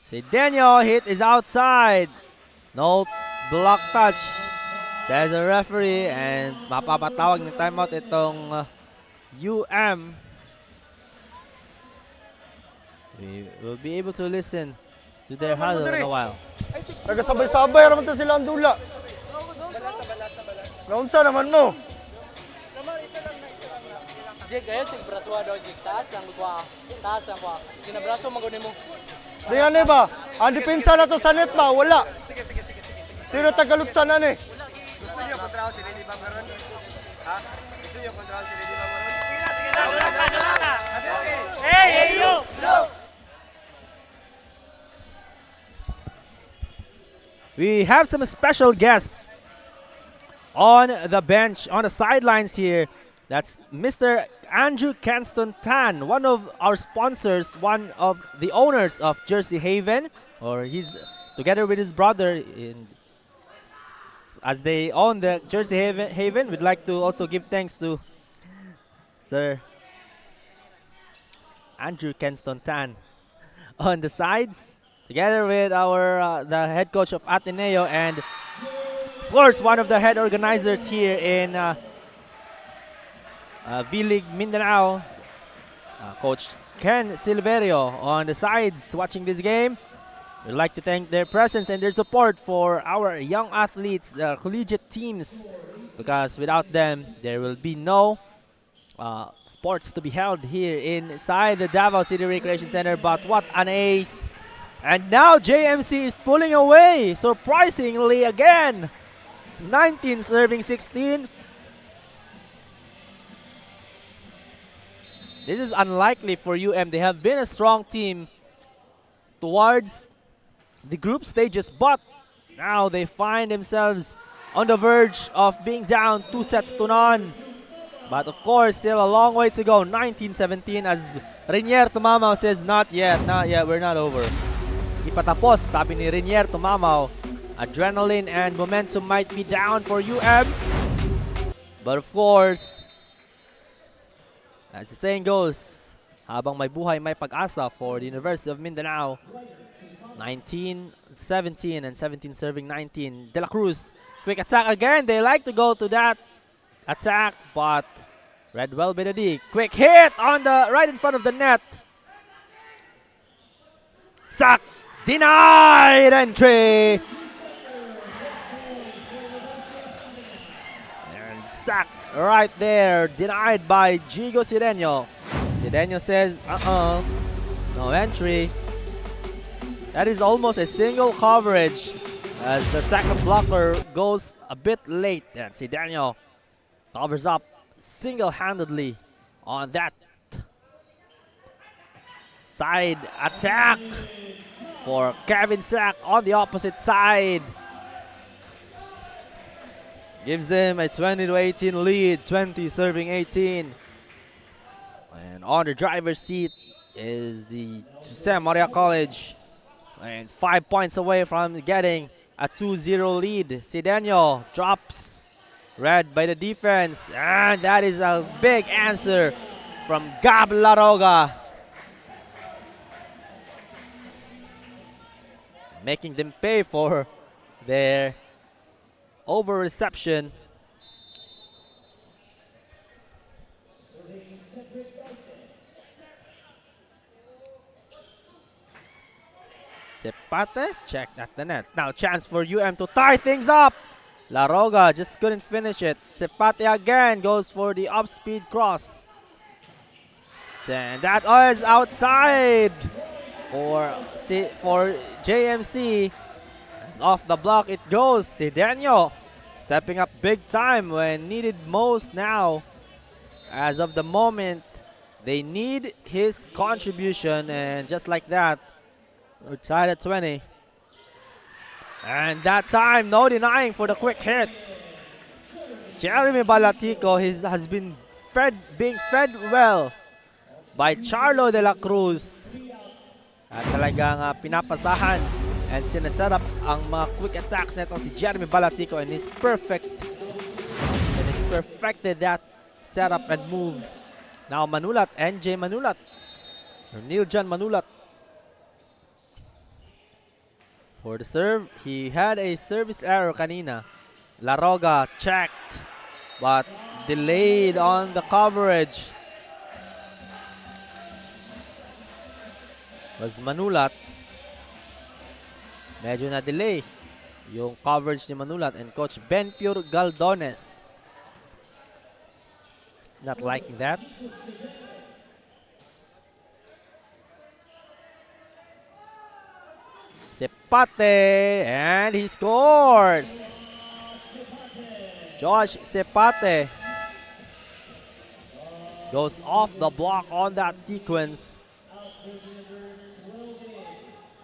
Sidenio hit is outside. No block touch, says the referee, and mapapatawag ng timeout itong UM. We will be able to listen to their huddle in a while. Nagasabay-sabay naman to sila ang dula. Naunsa naman mo? Jig, kayo sig braso daw jig taas lang kwa. Taas lang kwa. Ginabraso maguni mo. Di nga ba? Ang depensa na to sa net ba? Wala. Sino tagalutsan na ni? Gusto niyo kontra si Lady Bamaron? Ha? Gusto niyo kontra si Lady Bamaron? Hey, yo! We have some special guests on the bench, on the sidelines here. That's Mr. Andrew Canston Tan, one of our sponsors, one of the owners of Jersey Haven, or he's together with his brother as they own the Jersey Haven. We'd like to also give thanks to Sir Andrew Canston Tan on the sides, together with our the head coach of Ateneo, and of course one of the head organizers here in V-League Mindanao, Coach Ken Silverio on the sides watching this game. We'd like to thank their presence and their support for our young athletes, the collegiate teams, because without them there will be no sports to be held here inside the Davao City Recreation Center. But what an ace! And now JMC is pulling away, surprisingly again. 19 serving 16. This is unlikely for UM. They have been a strong team towards the group stages, but now they find themselves on the verge of being down 2-0. But of course, still a long way to go. 19-17 as Renier Tumamaw says, not yet, we're not over. Ipatapos, sabi ni Renier Tumamaw. Adrenaline and momentum might be down for UM. But of course, as the saying goes, habang may buhay, may pag-asa for the University of Mindanao. 19-17 and 17 serving 19. De La Cruz, quick attack again. They like to go to that attack, but read well by the D. Quick hit on the right in front of the net. Sack, denied entry. And sack right there, denied by Gigo Sideño. Sideño says, no entry. That is almost a single coverage as the second blocker goes a bit late, and Sideño covers up single-handedly on that side attack for Kevin Sack on the opposite side. Gives them a 20-18 lead, 20 serving 18. And on the driver's seat is the Jose Maria College. And 5 points away from getting a 2-0 lead. Sideño drops, read by the defense, and that is a big answer from Gab Laroga, making them pay for their over-reception. Sepate checked at the net. Now chance for UM to tie things up. Laroga just couldn't finish it. Sepate again goes for the up-speed cross. And that is outside for JMC. As off the block it goes. Sideño stepping up big time when needed most now. As of the moment, they need his contribution, and just like that, we're tied at 20. And that time, no denying for the quick hit. Jeremy Balatico has been being fed well by Charlo de la Cruz. At talagang pinapasahan and sinaset up ang mga quick attacks nito si Jeremy Balatico, and he's perfected that setup and move. Now Manulat, NJ Manulat, or Neil John Manulat. For the serve, he had a service error kanina. Laroga checked, but delayed on the coverage. Was Manulat. Medyo na-delay yung coverage ni Manulat and Coach Benpure Galdones. Not liking that. Sepate, and he scores. Josh Sepate goes off the block on that sequence.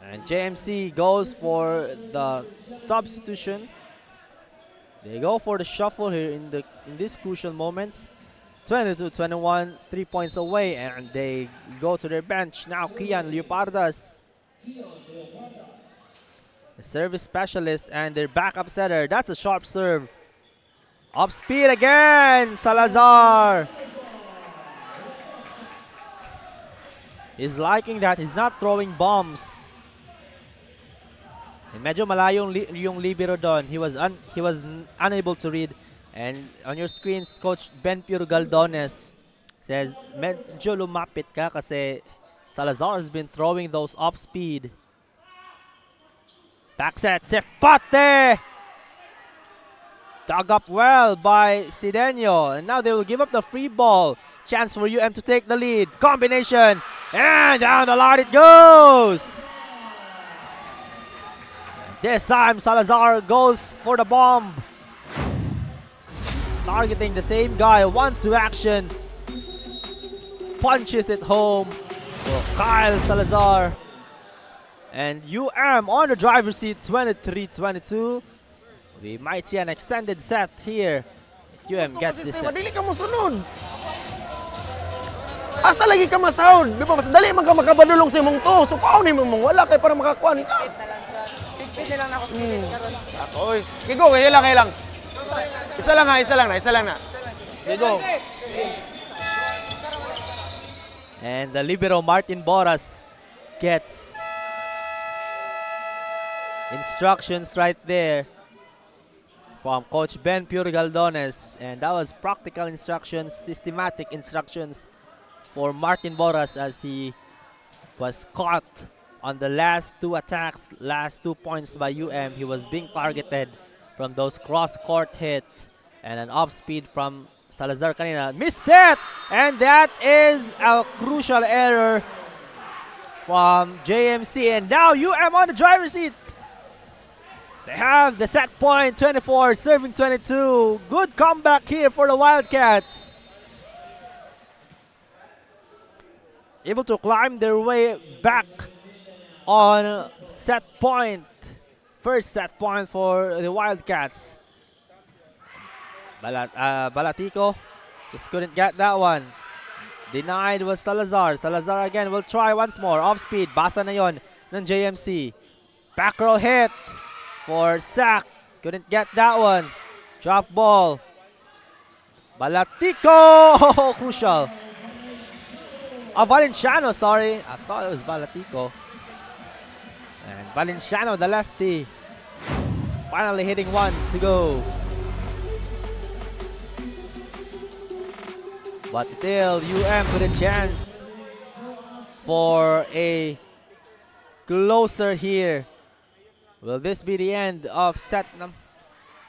And JMC goes for the substitution. They go for the shuffle here in these crucial moments. 22-21, 3 points away, and they go to their bench. Now Kian Leopardas, the service specialist and their backup setter. That's a sharp serve. Off speed again, Salazar. He's liking that. He's not throwing bombs. And medyo malayo yung libero doon. He was unable to read. And on your screens, Coach Benpure Galdones says, medyo lumapit ka kasi Salazar has been throwing those off speed. Back set, Sepate! Dug up well by Sideño. And now they will give up the free ball. Chance for UM to take the lead. Combination. And down the line it goes. This time Salazar goes for the bomb. Targeting the same guy. 1-2 action. punches it home for Kyle Salazar. And on the driver's seat, 23-22. We might see an extended set here if gets this set. Dili ka mo sunod. Asa lagi ka masahod? Di ba mas dali man ka makabadulong sa imong to. So paano ni mong wala kay para makakuha ni ka? Pigpit na lang ako sa pilit karon. Oy, Gigo, kaya lang. Isa lang na. Gigo. And the libero Martin Boras gets instructions right there from Coach Ben Pure Galdones, and that was practical instructions, systematic instructions for Martin Boras as he was caught on the last two attacks, last 2 points by He was being targeted from those cross-court hits and an off-speed from Salazar kanina. Missed set! And that is a crucial error from JMC, and now on the driver's seat. They have the set point, 24, serving 22. Good comeback here for the Wildcats. Able to climb their way back on set point. First set point for the Wildcats. Balatico just couldn't get that one. Denied was Salazar. Salazar again will try once more. Off speed. Basa na yon ng JMC. Back row hit for Sack. Couldn't get that one. Drop ball. Balatico! Crucial. Valenciano, sorry. I thought it was Balatico. And Valenciano, the lefty. Finally hitting one to go. But still, with a chance for a closer here. Will this be the end of set number?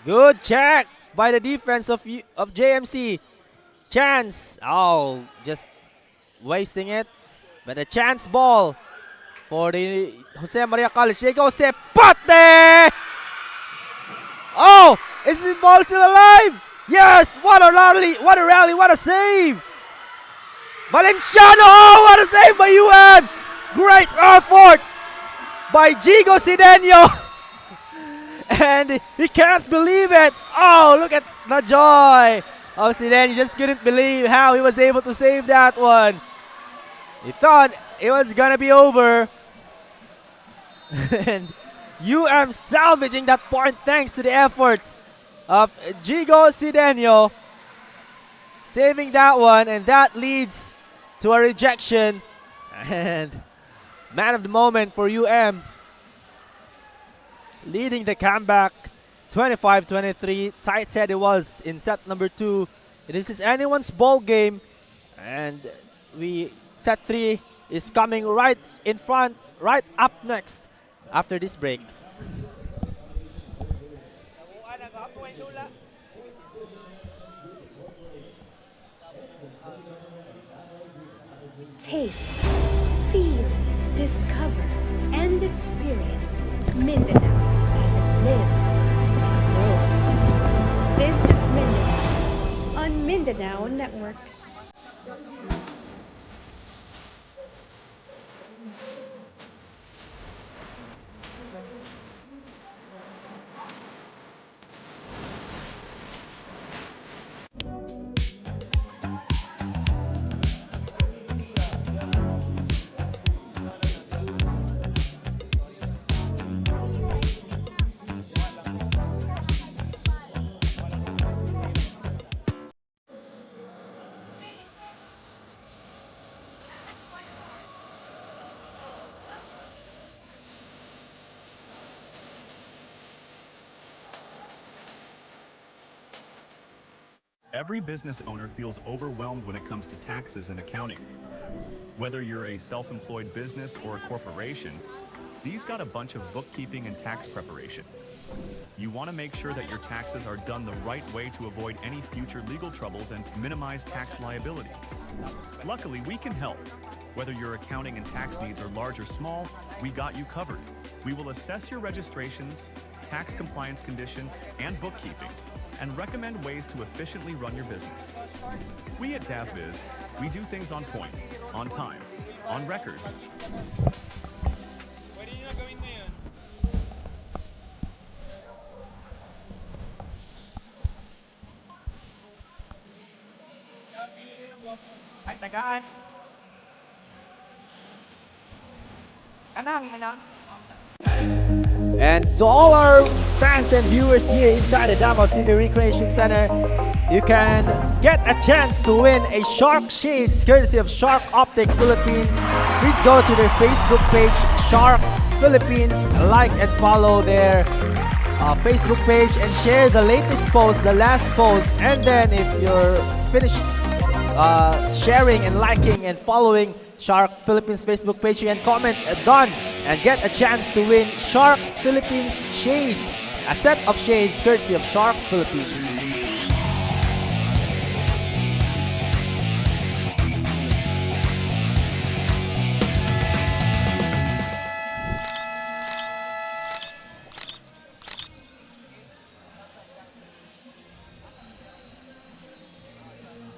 Good check by the defense of JMC. Chance. Oh, just wasting it. But a chance ball for the Jose Maria College. They go Sepate! Oh, is this ball still alive? Yes! What a rally! What a rally! What a save! Valenciano! Oh, what a save by Great effort by Jigo Sidenio. And he can't believe it. Oh, look at the joy of Sidenio. Just couldn't believe how he was able to save that one. He thought it was gonna be over. And salvaging that point thanks to the efforts of Jigo Sidenio. Saving that one, and that leads to a rejection. And man of the moment for leading the comeback 25-23. Tight set it was in set number 2. This is anyone's ball game, and set 3 is coming right in front, right up next after this break. Taste, feel, discover, and experience Mindanao as it lives and grows. This is Mindanao on Mindanao Network. Every business owner feels overwhelmed when it comes to taxes and accounting. Whether you're a self-employed business or a corporation, these got a bunch of bookkeeping and tax preparation. You want to make sure that your taxes are done the right way to avoid any future legal troubles and minimize tax liability. Luckily, we can help. Whether your accounting and tax needs are large or small, we got you covered. We will assess your registrations, tax compliance condition, and bookkeeping, and recommend ways to efficiently run your business. We at DAVBiz, we do things on point, on time, on record. And to all our fans and viewers here inside the Davao City Recreation Center, you can get a chance to win a Shark Shades courtesy of Shark Optic Philippines. Please go to their Facebook page, Shark Philippines, like and follow their Facebook page and share the latest post, the last post, and then if you're finished sharing and liking and following Shark Philippines Facebook page, you can comment done and get a chance to win Shark Philippines Shades, a set of shades courtesy of Shark Philippines.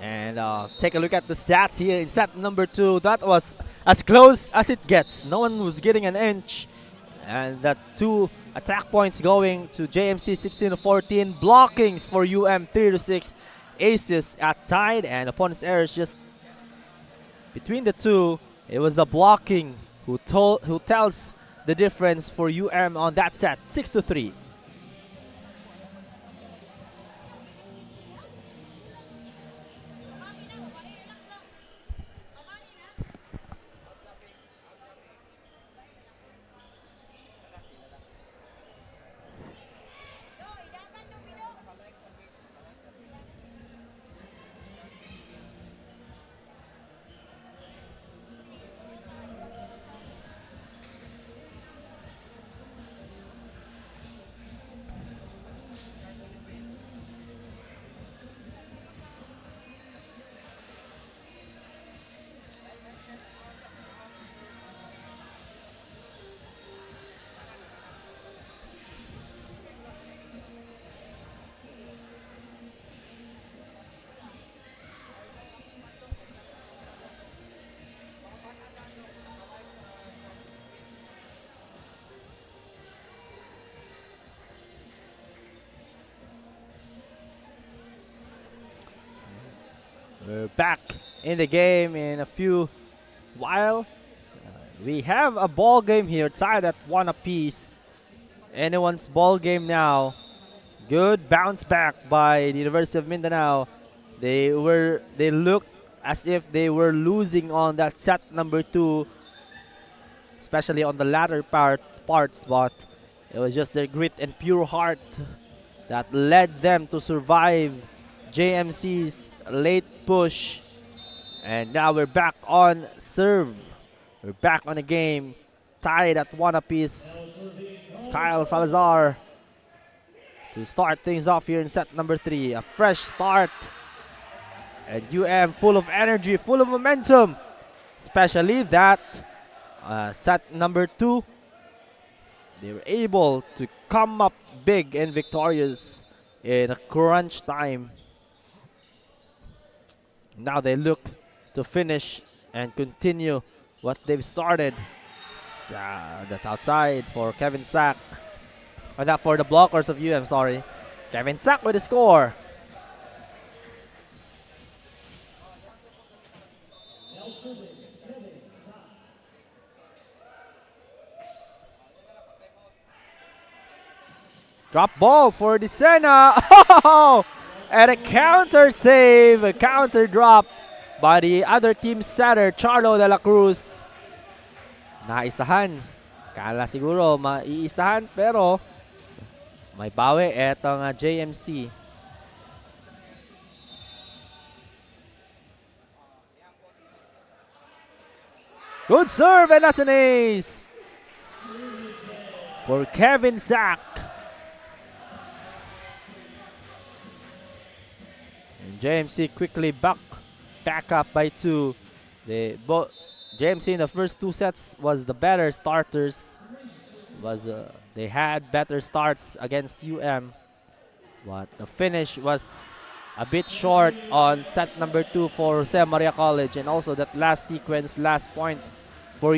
And take a look at the stats here in set number 2. That was as close as it gets. No one was getting an inch. And that 2 attack points going to JMC 16-14. Blockings for UM 3-6. Aces at tied, and opponent's errors just between the two. It was the blocking who tells the difference for UM on that set, 6-3. We're back in the game in a few while. We have a ball game here, tied at 1 apiece. Anyone's ball game now. Good bounce back by the University of Mindanao. They looked as if they were losing on that set number 2, especially on the latter parts, but it was just their grit and pure heart that led them to survive JMC's late push. And now we're back on serve. We're back on the game, tied at 1 apiece. Kyle Salazar to start things off here in set number 3. A fresh start. And UM full of energy, full of momentum. Especially that set number 2. They were able to come up big and victorious in a crunch time. Now they look to finish and continue what they've started. That's outside for Kevin Sack. Or that for the blockers of UM, sorry. Kevin Sack with the score. Drop ball for Dicena. Oh! And a counter save, a counter drop by the other team setter, Charlo de la Cruz. Naisahan. Kala siguro maiisahan, pero may bawi etong JMC. Good serve, and that's an ace for Kevin Sack. And JMC quickly back up by 2. JMC in the first two sets was the better starters. They had better starts against but the finish was a bit short on set number 2 for Jose Maria College, and also that last sequence, last point for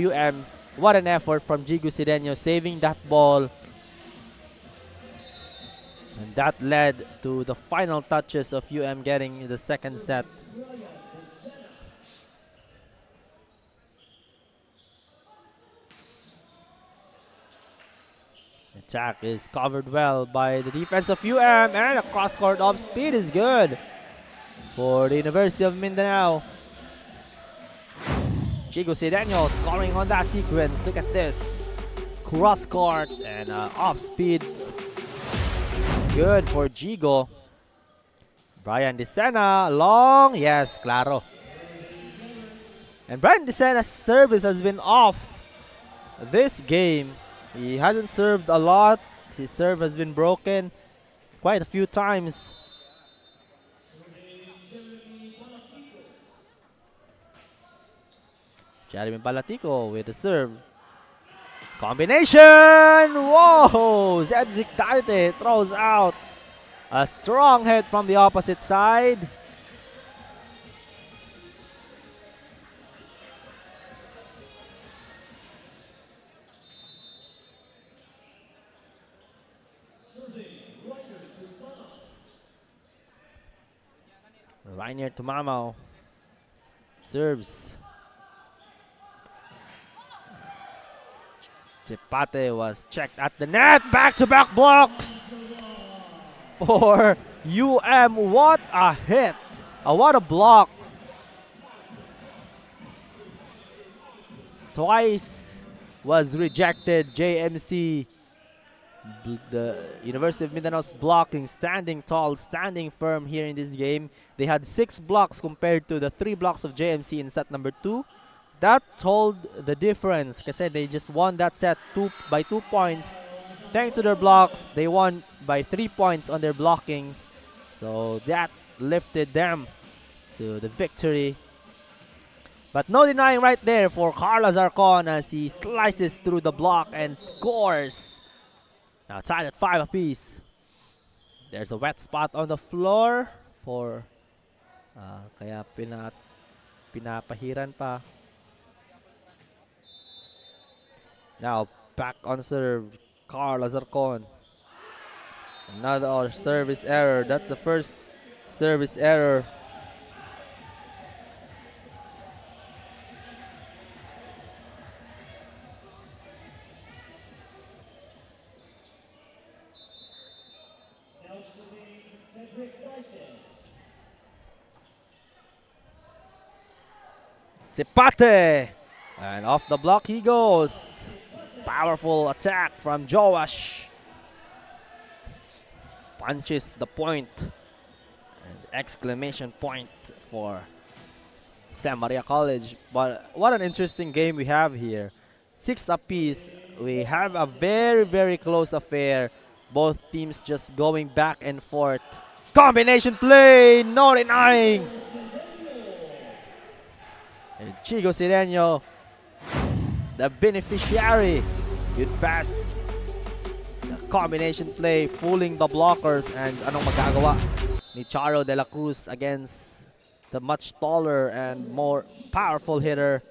What an effort from Jigo Sideño saving that ball. And that led to the final touches of getting the second set. Attack is covered well by the defense of and a cross-court off speed is good for the University of Mindanao. Jigo Sideño scoring on that sequence. Look at this. Cross-court and off speed. Good for Jigo. Brian Dicena, long, yes, claro. And Brian Dicena's service has been off this game. He hasn't served a lot. His serve has been broken quite a few times. Jeremy Balatico with the serve. Combination! Whoa! Cedric Darte throws out a strong hit from the opposite side. Rainier Tumamao serves. Chipate was checked at the net. Back-to-back blocks for What a hit. What a block. Twice was rejected. JMC, the University of Mindanao's blocking, standing tall, standing firm here in this game. They had 6 blocks compared to the 3 blocks of JMC in set number 2. That told the difference kasi they just won that set by 2 points. Thanks to their blocks, they won by 3 points on their blockings. So that lifted them to the victory. But no denying right there for Carla Zarcon as he slices through the block and scores. Now tied at 5 apiece. There's a wet spot on the floor for kaya pinapahiran pa. Now back on serve, Carla Zarcon. Another service error. That's the first service error. Sepate! And off the block he goes. Powerful attack from Joash. Punches the point. And exclamation point for San Maria College. But what an interesting game we have here. 6 apiece. We have a very, very close affair. Both teams just going back and forth. Combination play! No denying! And Jigo Sideño, the beneficiary. Good pass. The combination play, fooling the blockers. And anong magagawa ni Charo de la Cruz against the much taller and more powerful hitter,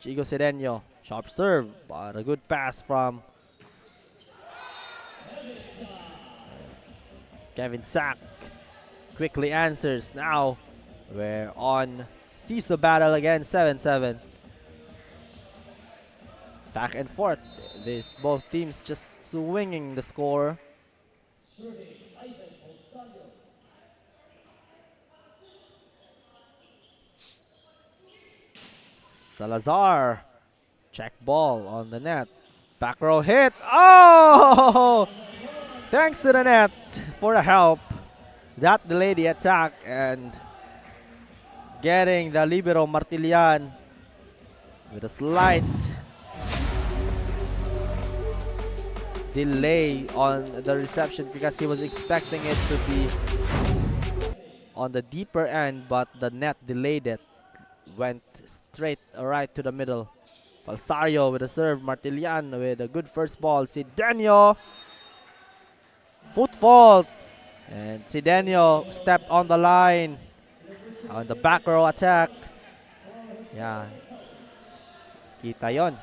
Jigo Sideño. Sharp serve, but a good pass from Kevin Sack. Quickly answers. Now we're on sees the battle again, 7-7. Back and forth. Both teams just swinging the score. Salazar. Check ball on the net. Back row hit. Oh! Thanks to the net for the help. That delayed the attack and getting the libero Martilian with a slight delay on the reception because he was expecting it to be on the deeper end, but the net delayed it. went straight right to the middle. Falsario with a serve. Martilian with a good first ball. Sidenio. Foot fault. And Sidenio stepped on the line on the back row attack. Yeah. Kita yon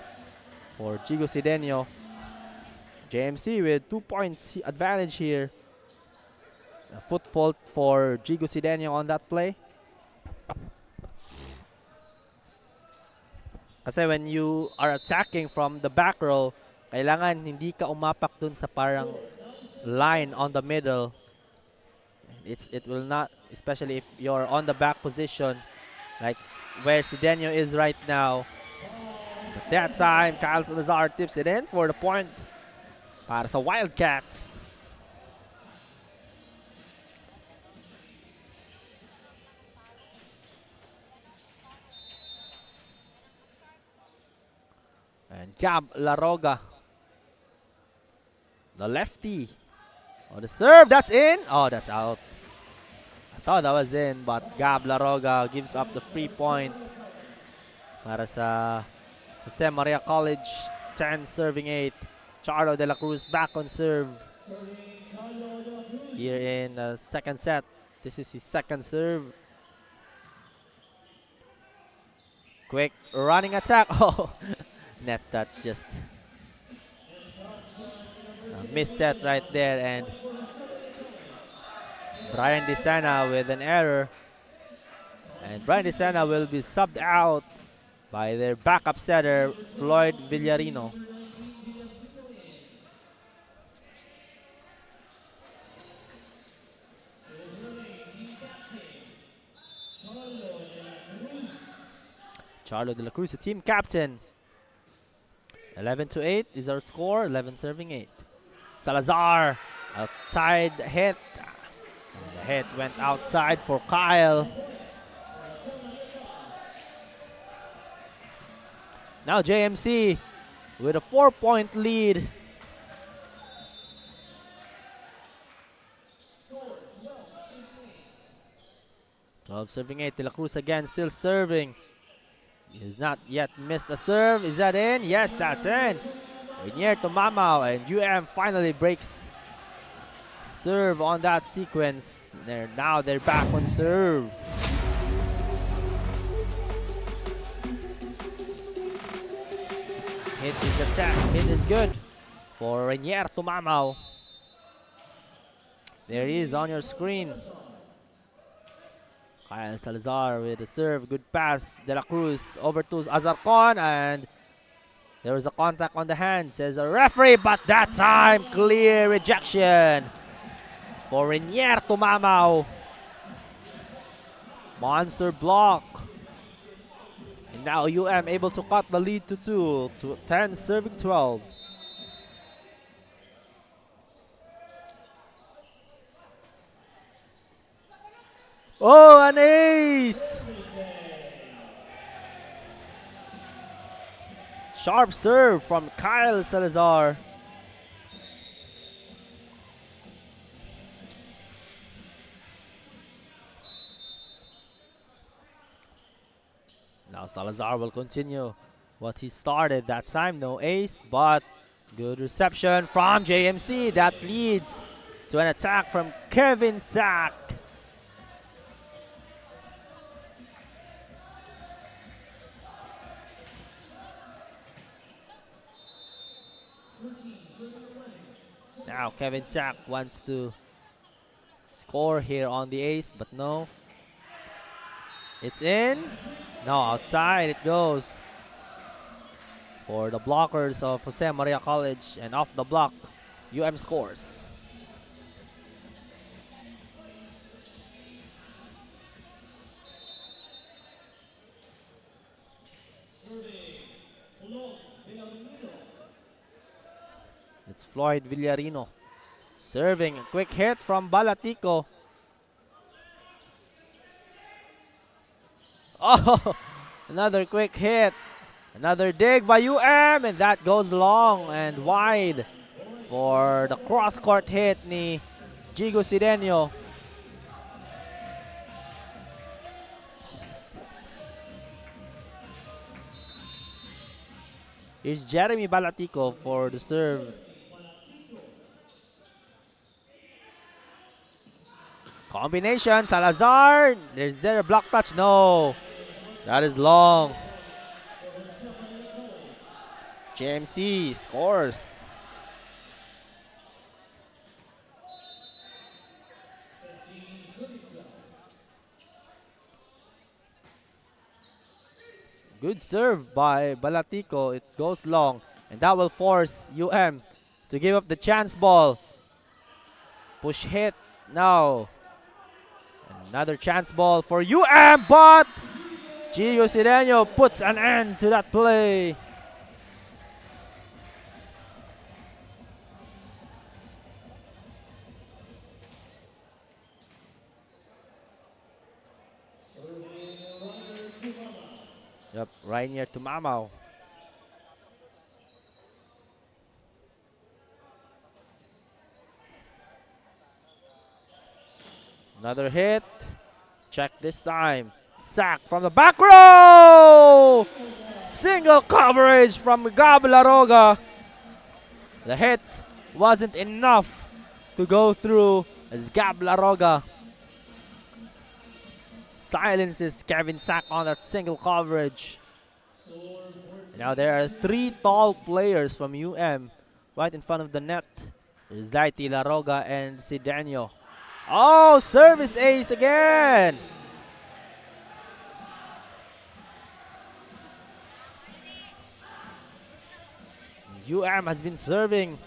for Jigo Sidenio. JMC with 2 points advantage here. A foot fault for Jigo Sidenio on that play. Kasi when you are attacking from the back row, kailangan hindi ka umapak dun sa parang line on the middle. It will not, especially if you're on the back position, like where Sidenio is right now. But that time, Kyle Salazar tips it in for the point para sa Wildcats. And Gab Laroga, the lefty. Oh, the serve, that's in. Oh, that's out. I thought that was in, but Gab Laroga gives up the free point para sa Jose Maria College. 10 serving 8. Charlo de la Cruz back on serve here in the second set. This is his second serve. Quick running attack. Oh, net touch, just a missed set right there. And Brian DeSena with an error. And Brian DeSena will be subbed out by their backup setter, Floyd Villarino. Charlo de la Cruz, the team captain. 11-8 is our score. 11 serving 8. Salazar, outside hit. And the hit went outside for Kyle. Now JMC with a 4-point lead. Serving 8. De la Cruz again, still serving. He has not yet missed a serve. Is that in? Yes, that's in. Near to Mamao, and finally breaks serve on that sequence. Now they're back on serve. Hit is attack. Hit is good for Rainier to Mamao. There he is on your screen. Kyle Salazar with the serve. Good pass. De la Cruz over to Azarcon, and there was a contact on the hand, says the referee, but that time clear rejection for Rainier to Mamao. Monster block. And now UM able to cut the lead to 2, to 10 serving 12. Oh, an ace! Sharp serve from Kyle Salazar. Now Salazar will continue what he started that time. No ace, but good reception from JMC. That leads to an attack from Kevin Sack. Now Kevin Sack wants to score here on the ace, but no. It's in. No, outside it goes for the blockers of Jose Maria College, and off the block, UM scores. It's Floyd Villarino serving. A quick hit from Balatico. Oh, another quick hit. Another dig by UM, and that goes long and wide for the cross-court hit ni Jigo Sidenio. Here's Jeremy Balatico for the serve. Combination, Salazar. Is there a block touch? No. That is long. JMC scores. Good serve by Balatico. It goes long. And that will force UM to give up the chance ball. Push hit now. Another chance ball for UM, but Gio Sireño puts an end to that play. Yep, right near to Mamao. Another hit. Check this time. Sack from the back row. Single coverage from Gab Laroga. The hit wasn't enough to go through as Gab Laroga silences Kevin Sack on that single coverage. Now there are 3 tall players from UM right in front of the net. There's Daiti, Laroga, and Sideño. Oh, service ace again! UM has been serving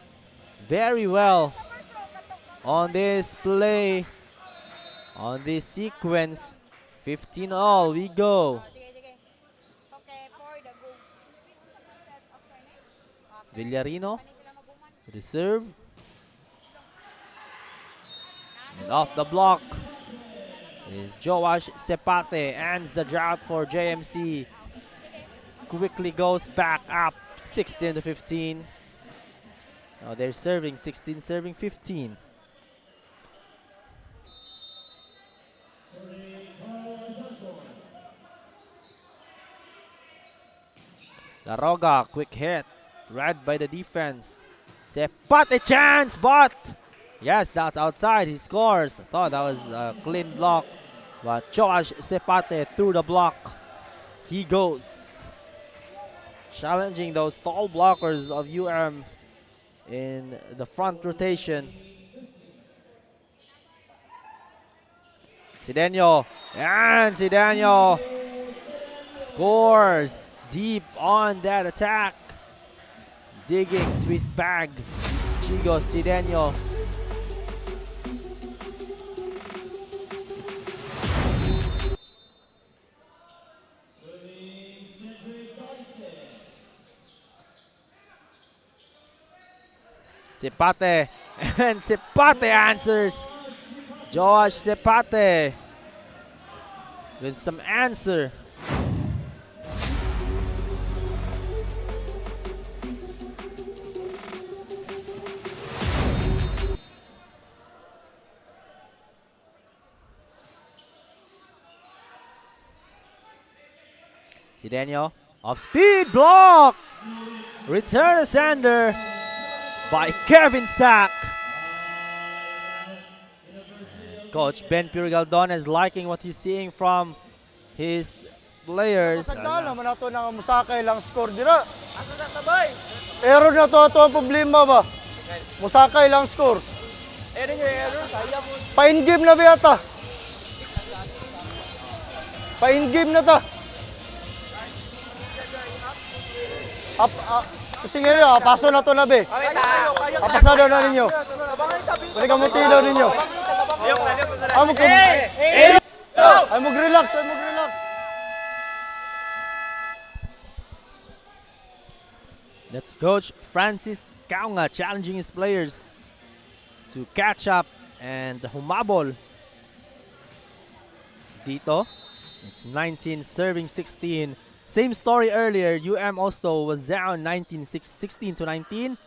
very well on this play, on this sequence. 15 all, we go. Villarino, reserve. And off the block is Joash Sepate. Ends the drought for JMC. Quickly goes back up 16 to 15. Now they're serving 16, serving 15. Laroga, quick hit. Read by the defense. Sepate chance, but yes, that's outside. He scores. I thought that was a clean block, but Joash Sepate through the block. He goes. Challenging those tall blockers of UM in the front rotation. Sideño, and Sideño scores deep on that attack. Digging to his bag. Chigo Sideño. Sepate, and Sepate answers. Joash Sepate with some answer. Sideño, off speed block. Return to sender by Kevin Sack. Coach Ben Purigaldon is liking what he's seeing from his players. Masagdala naman nato na musakay lang score dira. Asa na tabay? Error na to ang problema ba? Musakay lang score. Error saya mo. Pa-in game na ba yata? Pa-in game na ta. Kasi nga paso na to na be. Papasado na ninyo. Pwede ka mutilo ninyo. Ay mag-relax, ay mag-relax. That's Coach Francis Kaunga challenging his players to catch up and humabol. Dito, it's 19 serving 16. Same story earlier. UM also was down 16 to 19.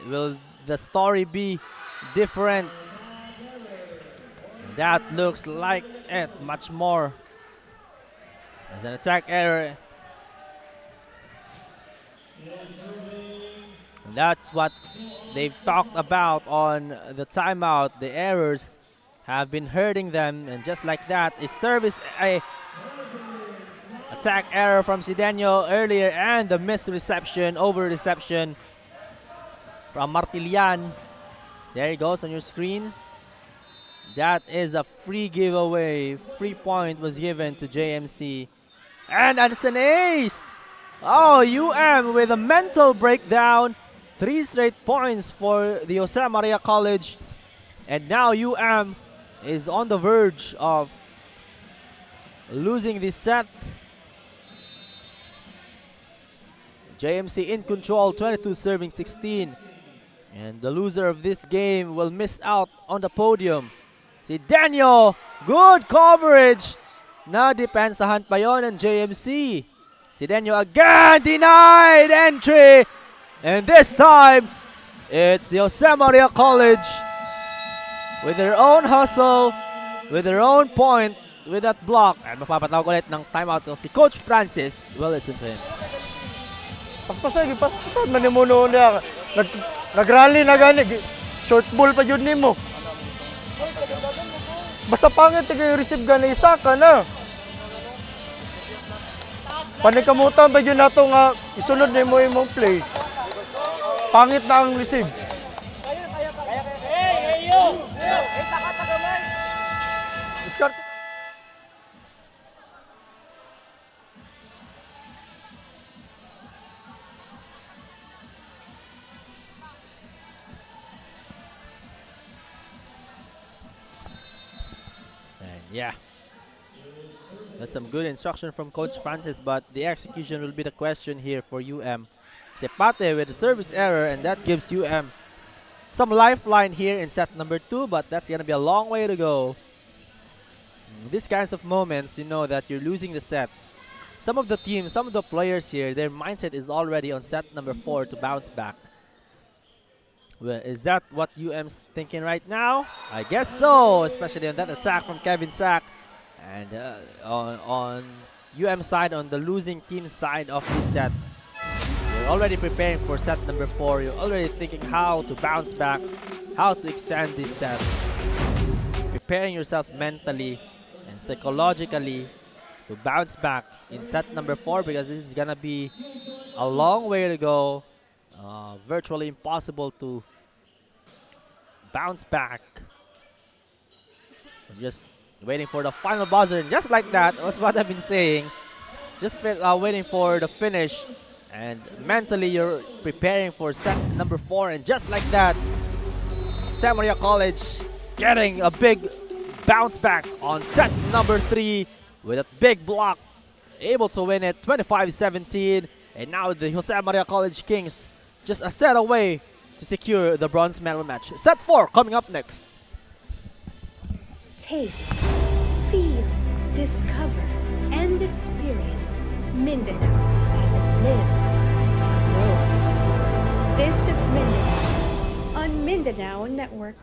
Will the story be different? That looks like it much more. As an attack error. And that's what they've talked about on the timeout. The errors have been hurting them, and just like that, a service, a attack error from Sidenio earlier, and the missed reception, over reception from Martilian. There he goes on your screen. That is a free giveaway. Free point was given to JMC. And it's an ace! Oh, UM with a mental breakdown. 3 straight points for the Jose Maria College. And now UM is on the verge of losing this set. JMC in control, 22 serving 16. And the loser of this game will miss out on the podium. Si Daniel, good coverage. Na-depensahan pa yon ng JMC. Si Daniel again denied entry. And this time, it's the Jose Maria College with their own hustle, with their own point, with that block. And mapapatawag ulit ng timeout si Coach Francis. Well, listen to him. Paspasan man mo noon niya. Nag-rally na gani. Short ball pa yun ni mo. Basta pangit kayo receive gani isa ka na. Panikamutan pa yun nato nga isunod ni mo imong play. Pangit na ang receive. Discard. Yeah, that's some good instruction from Coach Francis, but the execution will be the question here for UM. Sepate with a service error, and that gives UM some lifeline here in set number 2, but that's going to be a long way to go. These kinds of moments, you know that you're losing the set. Some of the teams, some of the players here, their mindset is already on set number 4 to bounce back. Well, is that what UM's thinking right now? I guess so, especially on that attack from Kevin Sack. And on UM side, on the losing team side of this set, you're already preparing for set number 4. You're already thinking how to bounce back, how to extend this set. Preparing yourself mentally and psychologically to bounce back in set number 4, because this is gonna be a long way to go. Virtually impossible to bounce back. Just waiting for the final buzzer, and just like that, was what I've been saying. Just waiting for the finish, and mentally you're preparing for set number 4, and just like that, Jose Maria College getting a big bounce back on set number 3 with a big block, able to win it 25-17, and now the Jose Maria College Kings just a set away to secure the bronze medal match. Set 4 coming up next. Taste, feel, discover, and experience Mindanao as it lives and grows. This is Mindanao on Mindanao Network.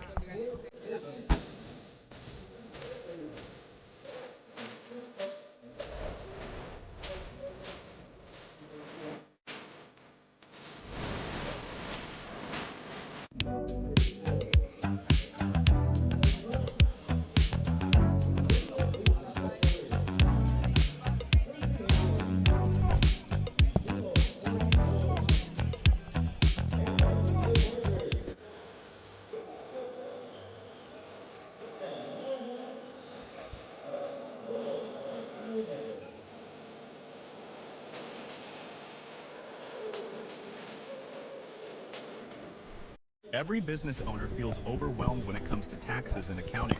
Every business owner feels overwhelmed when it comes to taxes and accounting.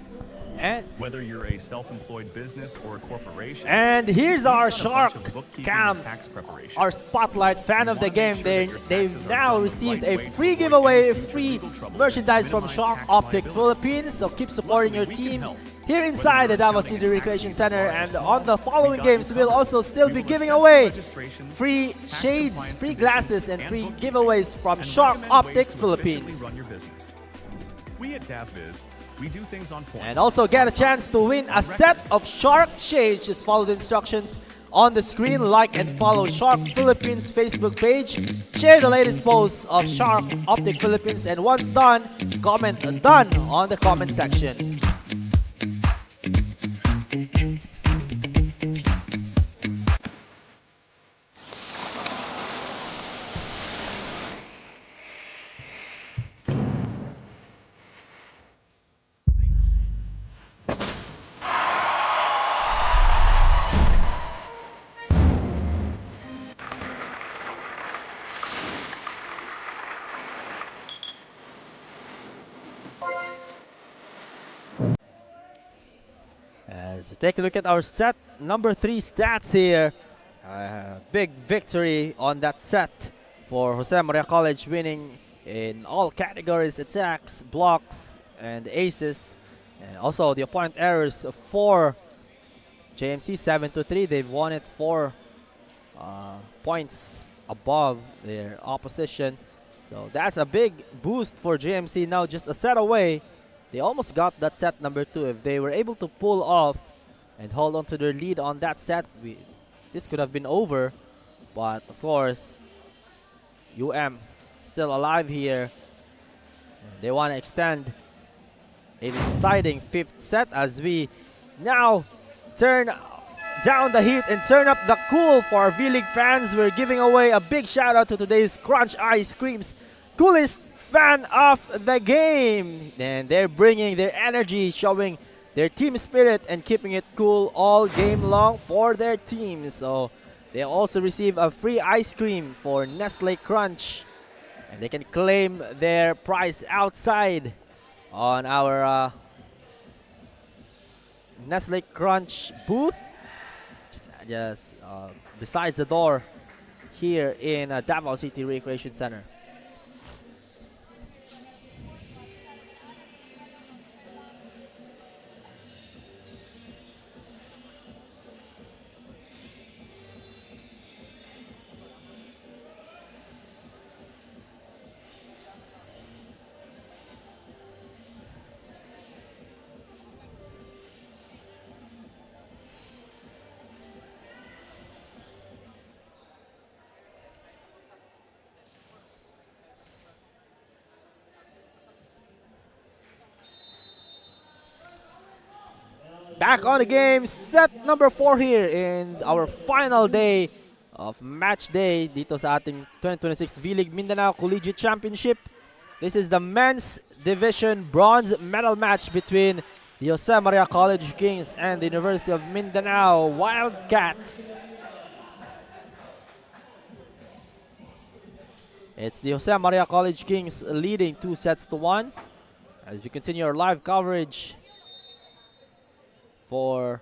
And Whether you're a self-employed business or a corporation. here's our these got a bunch Shark of bookkeeping Cam, and tax preparation. our spotlight fan of the You wanna game. make sure that your They've taxes are now done the received right a way to free avoid giveaway, any free legal troubles merchandise and from minimize Shark tax Optic liability. Philippines. So keep supporting your Luckily, we can teams help. here inside Whether the you're Davao accounting City and Recreation tax Center. needs And large or on the small, following we got games, you we'll covered. also still We be will giving assess away registrations, free tax shades, compliance free conditions, glasses, and free bookkeeping, giveaways from and Shark recommend ways Optic to Philippines. efficiently run your business. We at DAVBiz, we do things on point. And also get a chance to win a set of Shark shades. Just follow the instructions on the screen. Like and follow Shark Philippines Facebook page. Share the latest posts of Shark Optic Philippines, and once done, comment done on the comment section. As we take a look at our set number 3 stats here, big victory on that set for Jose Maria College, winning in all categories: attacks, blocks, and aces. And also the opponent errors for JMC 7-3. They've won it 4 points above their opposition. So that's a big boost for JMC, now just a set away. They almost got that set number 2. If they were able to pull off and hold on to their lead on that set, this could have been over. But of course, UM still alive here. They want to extend a deciding 5th set as we now turn down the heat and turn up the cool for our V-League fans. We're giving away a big shout out to today's Crunch Ice Cream's coolest fan of the game, and they're bringing their energy, showing their team spirit and keeping it cool all game long for their team. So they also receive a free ice cream for Nestle Crunch, and they can claim their prize outside on our Nestle Crunch booth, just besides the door here in Davao City Recreation Center. Back on the game, set number 4 here in our final day of match day dito sa ating 2026 V-League Mindanao Collegiate Championship. This is the men's division bronze medal match between the Jose Maria College Kings and the University of Mindanao Wildcats. It's the Jose Maria College Kings leading 2-1 as we continue our live coverage for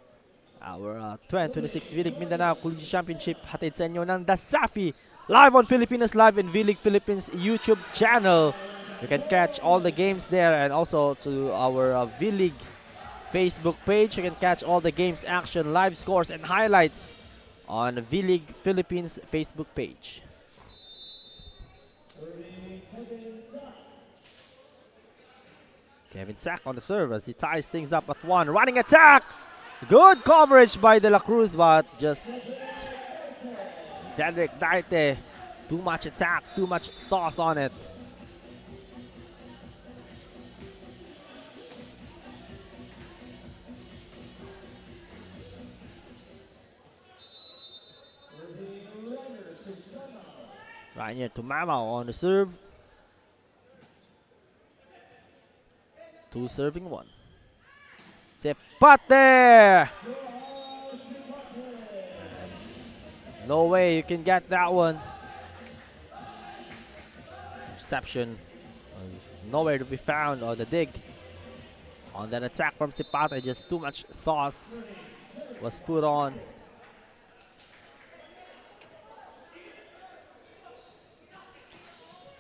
our 2026 V-League Mindanao Collegiate Championship, hatid sa inyo ng DASAFI, live on Pilipinas Live and V-League Philippines YouTube channel. You can catch all the games there, and also to our V-League Facebook page. You can catch all the games, action, live scores, and highlights on V-League Philippines Facebook page. Kevin Sack on the serve as he ties things up at 1. Running attack! Good coverage by De La Cruz, but just Cedric Daite. Too much attack, too much sauce on it. Right here to Mamao on the serve. 2 serving 1. Sepate! No way you can get that one. Reception was nowhere to be found on the dig. On that attack from Sepate, just too much sauce was put on.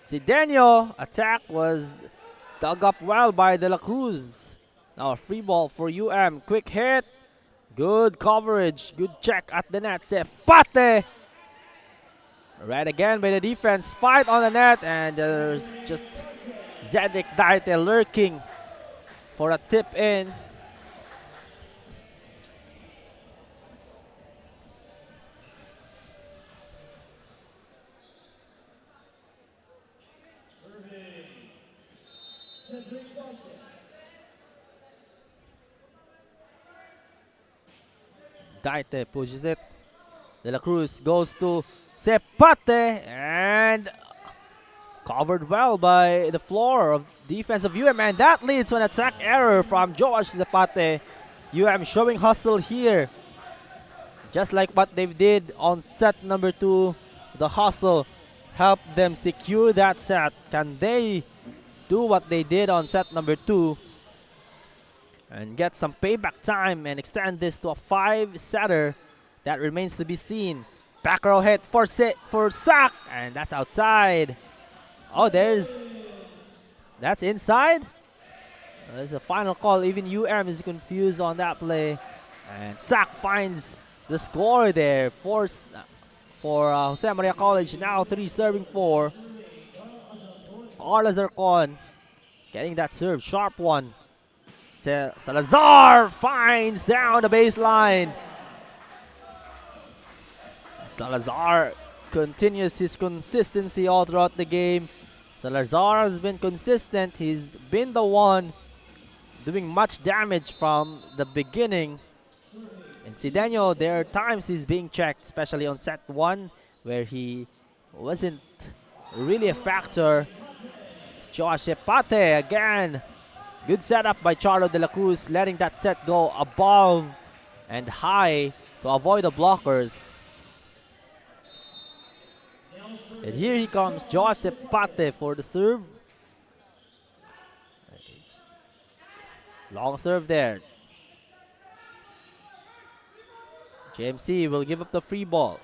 Sidenio attack was dug up well by De La Cruz. Now a free ball for UM. Quick hit. Good coverage. Good check at the net. Sepate. Right again by the defense. Fight on the net. And there's just Cedric Daite lurking for a tip in. Daite pushes it. De La Cruz goes to Sepate and covered well by the floor of defense of UM, and that leads to an attack error from Josh Sepate. UM showing hustle here. Just like what they did on set number 2, the hustle helped them secure that set. Can they do what they did on set number 2 and get some payback time and extend this to a 5-setter? That remains to be seen. Back row hit for sack, and that's outside. Oh, that's inside. There's a final call. Even UM is confused on that play, and sack finds the score there for Jose Maria College. Now 3 serving 4. Carla Zarcon getting that serve, sharp one. Salazar finds down the baseline. Salazar continues his consistency all throughout the game. Salazar has been consistent. He's been the one doing much damage from the beginning. And Sidenio, there are times he's being checked, especially on set 1, where he wasn't really a factor. It's Josh Sepate again. Good setup by Charlo De La Cruz, letting that set go above and high to avoid the blockers. And here he comes, Josh Sepate for the serve. Long serve there. JMC will give up the free ball.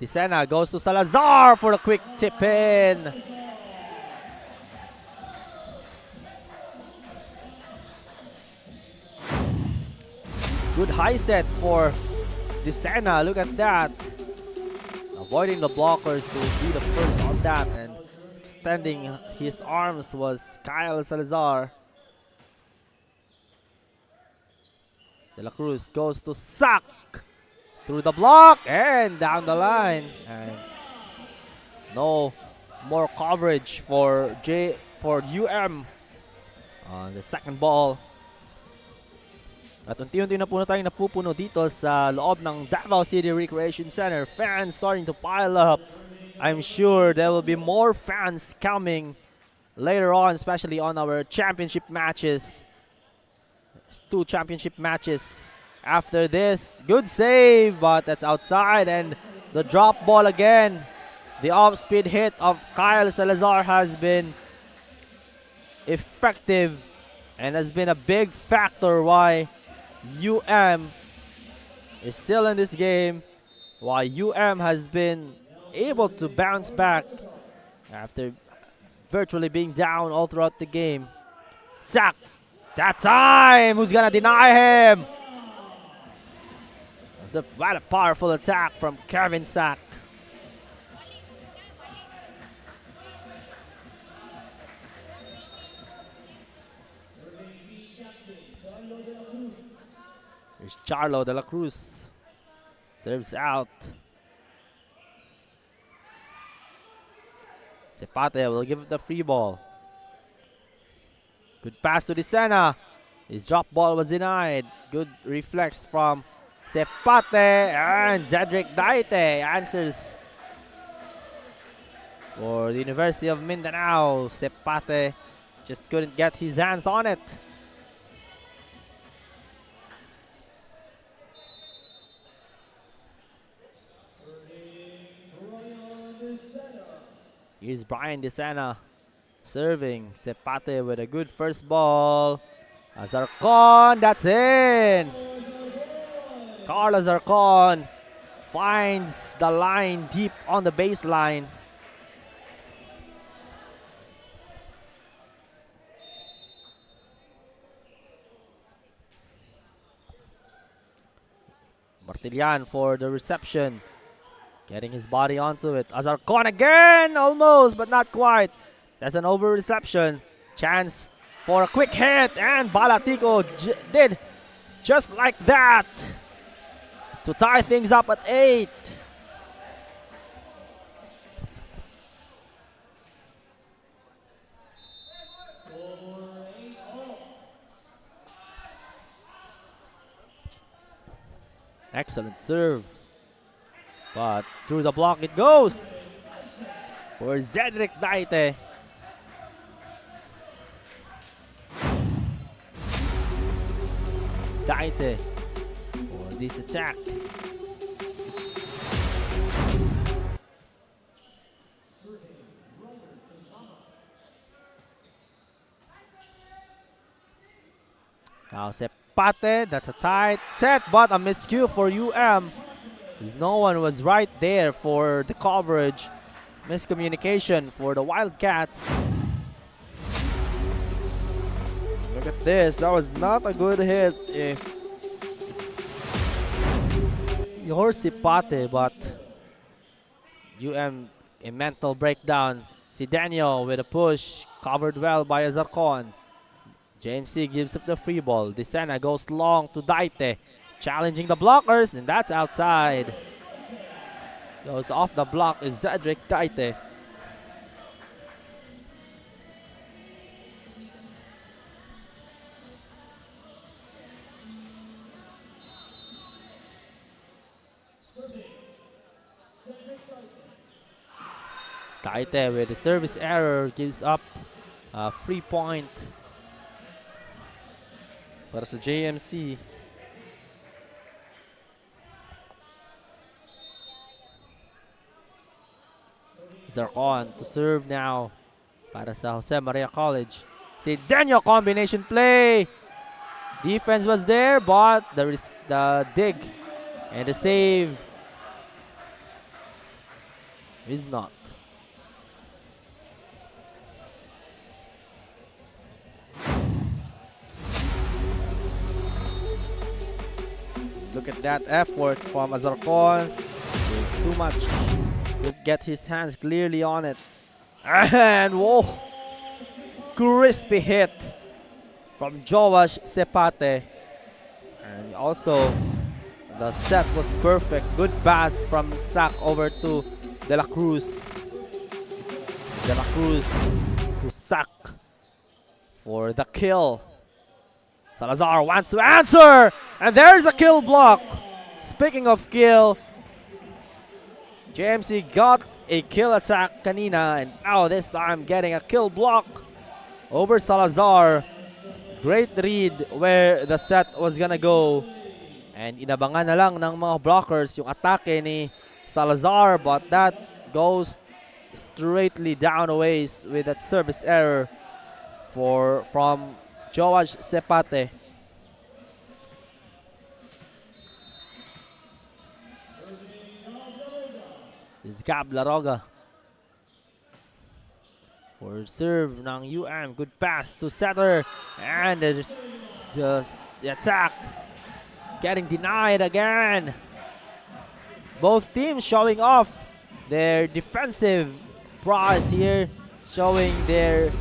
Tisena goes to Salazar for a quick tip in. Good high set for Tisena. Look at that. Avoiding the blockers to be the first on that, and extending his arms was Kyle Salazar. De La Cruz goes to sack through the block and down the line, and no more coverage for UM on the second ball. At unti-unti na po na tayong napupuno dito sa loob ng Davao City Recreation Center. Fans starting to pile up. I'm sure there will be more fans coming later on, especially on our championship matches. There's 2 championship matches after this. Good save, but that's outside, and the drop ball again. The off-speed hit of Kyle Salazar has been effective and has been a big factor why UM is still in this game, while UM has been able to bounce back after virtually being down all throughout the game. Sack, that time, who's gonna deny him? What a powerful attack from Kevin Sack. Here's Charlo De La Cruz. Serves out. Sepate will give it the free ball. Good pass to Disena. His drop ball was denied. Good reflex from Sepate, and Zedric Daite answers for the University of Mindanao. Sepate just couldn't get his hands on it. Here's Brian Disena serving. Sepate with a good first ball. Zarcon, that's in. Carla Zarcon finds the line deep on the baseline. Martilian for the reception. Getting his body onto it. Azarcon again! Almost, but not quite. That's an over reception. Chance for a quick hit, and Balatico did just like that to tie things up at 8. Excellent serve. But through the block it goes for Cedric Daite. Daite for this attack. Now Sepate, that's a tight set, but a miscue for UM. No one was right there for the coverage. Miscommunication for the Wildcats. Look at this, that was not a good hit. Your Sepate, but UM a mental breakdown. Si Daniel with a push, covered well by Azarcon. JMC gives up the free ball. Desena goes long to Daite, challenging the blockers, and that's outside. Goes off the block is Cedric Daite. Daite with a service error gives up a free point para sa JMC. Zarcon to serve now para sa Jose Maria College. Si Daniel combination play. Defense was there, but there is the dig and the save is not. Look at that effort from Azarcon. It's too much. He'll get his hands clearly on it. And whoa! Crispy hit from Joash Sepate. And also, the set was perfect. Good pass from Sac over to De La Cruz. De La Cruz to Sac for the kill. Salazar wants to answer, and there's a kill block. Speaking of kill, JMC got a kill attack kanina, and now this time getting a kill block over Salazar. Great read where the set was gonna go, and inabangan na lang ng mga blockers yung atake ni Salazar, but that goes straightly down a ways with that service error from Joash Sepate. This is Gab Laroga for serve ng UM. Good pass to setter, and there's just the attack getting denied again. Both teams showing off their defensive prowess here, showing their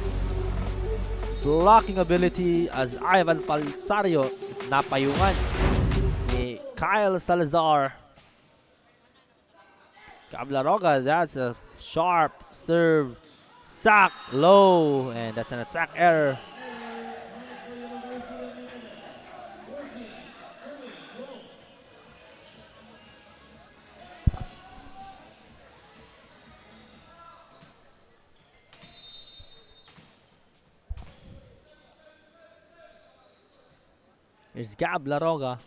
blocking ability as Ivan Falsario napayungan ni Kyle Salazar. Cablaroga, that's a sharp serve. Sack low, and that's an attack error. Here's Gab Laroga.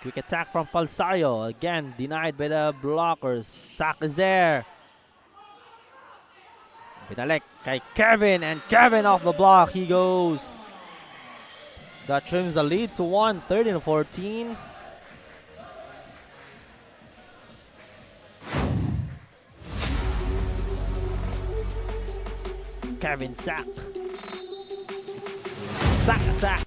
Quick attack from Falsario. Again, denied by the blockers. Sack is there. Pinalek kay Kevin, and Kevin off the block. He goes. That trims the lead to 1, 13-14. Kevin Sack. Sack attack.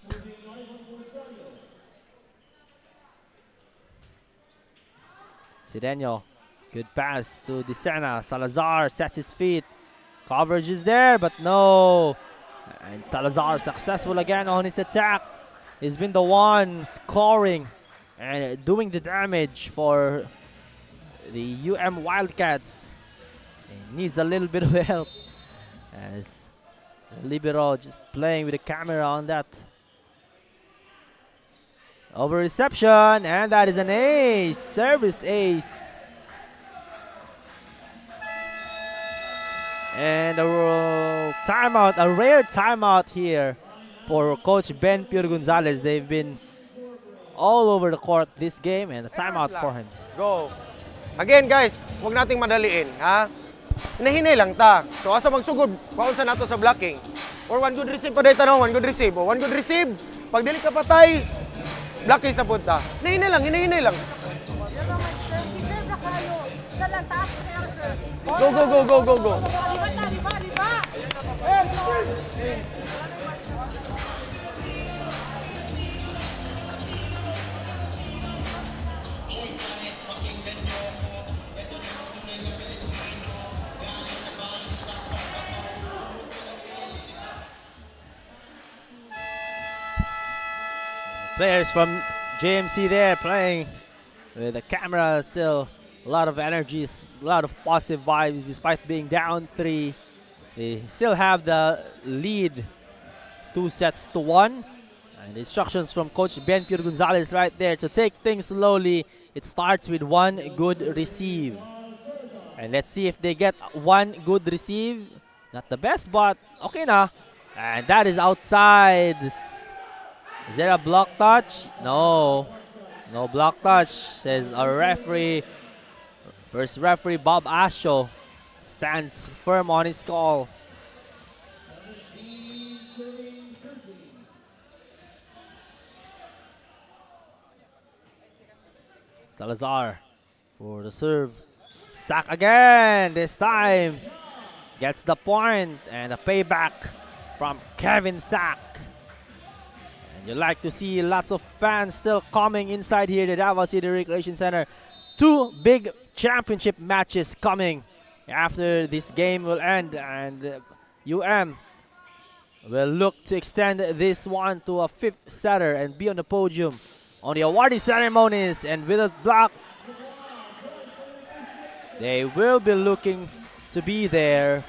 Sidenio, good pass to Desena. Salazar sets his feet. Coverage is there, but no. And Salazar successful again on his attack. He's been the one scoring and doing the damage for the UM Wildcats. He needs a little bit of help as Libero just playing with the camera on that. Over reception, and that is an ace. Service ace. And a timeout, a rare timeout here for Coach Ben Pure Gonzalez. They've been all over the court this game, and a timeout for him. Go. Again guys, huwag nating madaliin, ha? Hinahinay lang ta. So asa magsugod, paunsa nato sa blocking. Or one good receive pa day tanong, one good receive. O one good receive, pag dili ka patay, blocking sa punta. Hinahinay lang. Go. Players from JMC there playing with the camera, still a lot of energies, a lot of positive vibes despite being down 3. They still have the lead 2-1. And instructions from Coach Ben Pure Gonzalez right there to take things slowly. It starts with one good receive. And let's see if they get one good receive. Not the best, but okay na. And that is outside. Is there a block touch? No. No block touch, says a referee. First referee, Bob Asho, stands firm on his call. Salazar for the serve. Sack again, this time. Gets the point, and a payback from Kevin Sack. You like to see lots of fans still coming inside here, the Davao City Recreation Center. 2 big championship matches coming after this game will end, and UM will look to extend this one to a 5th setter and be on the podium on the awarding ceremonies. And with a block, they will be looking to be there.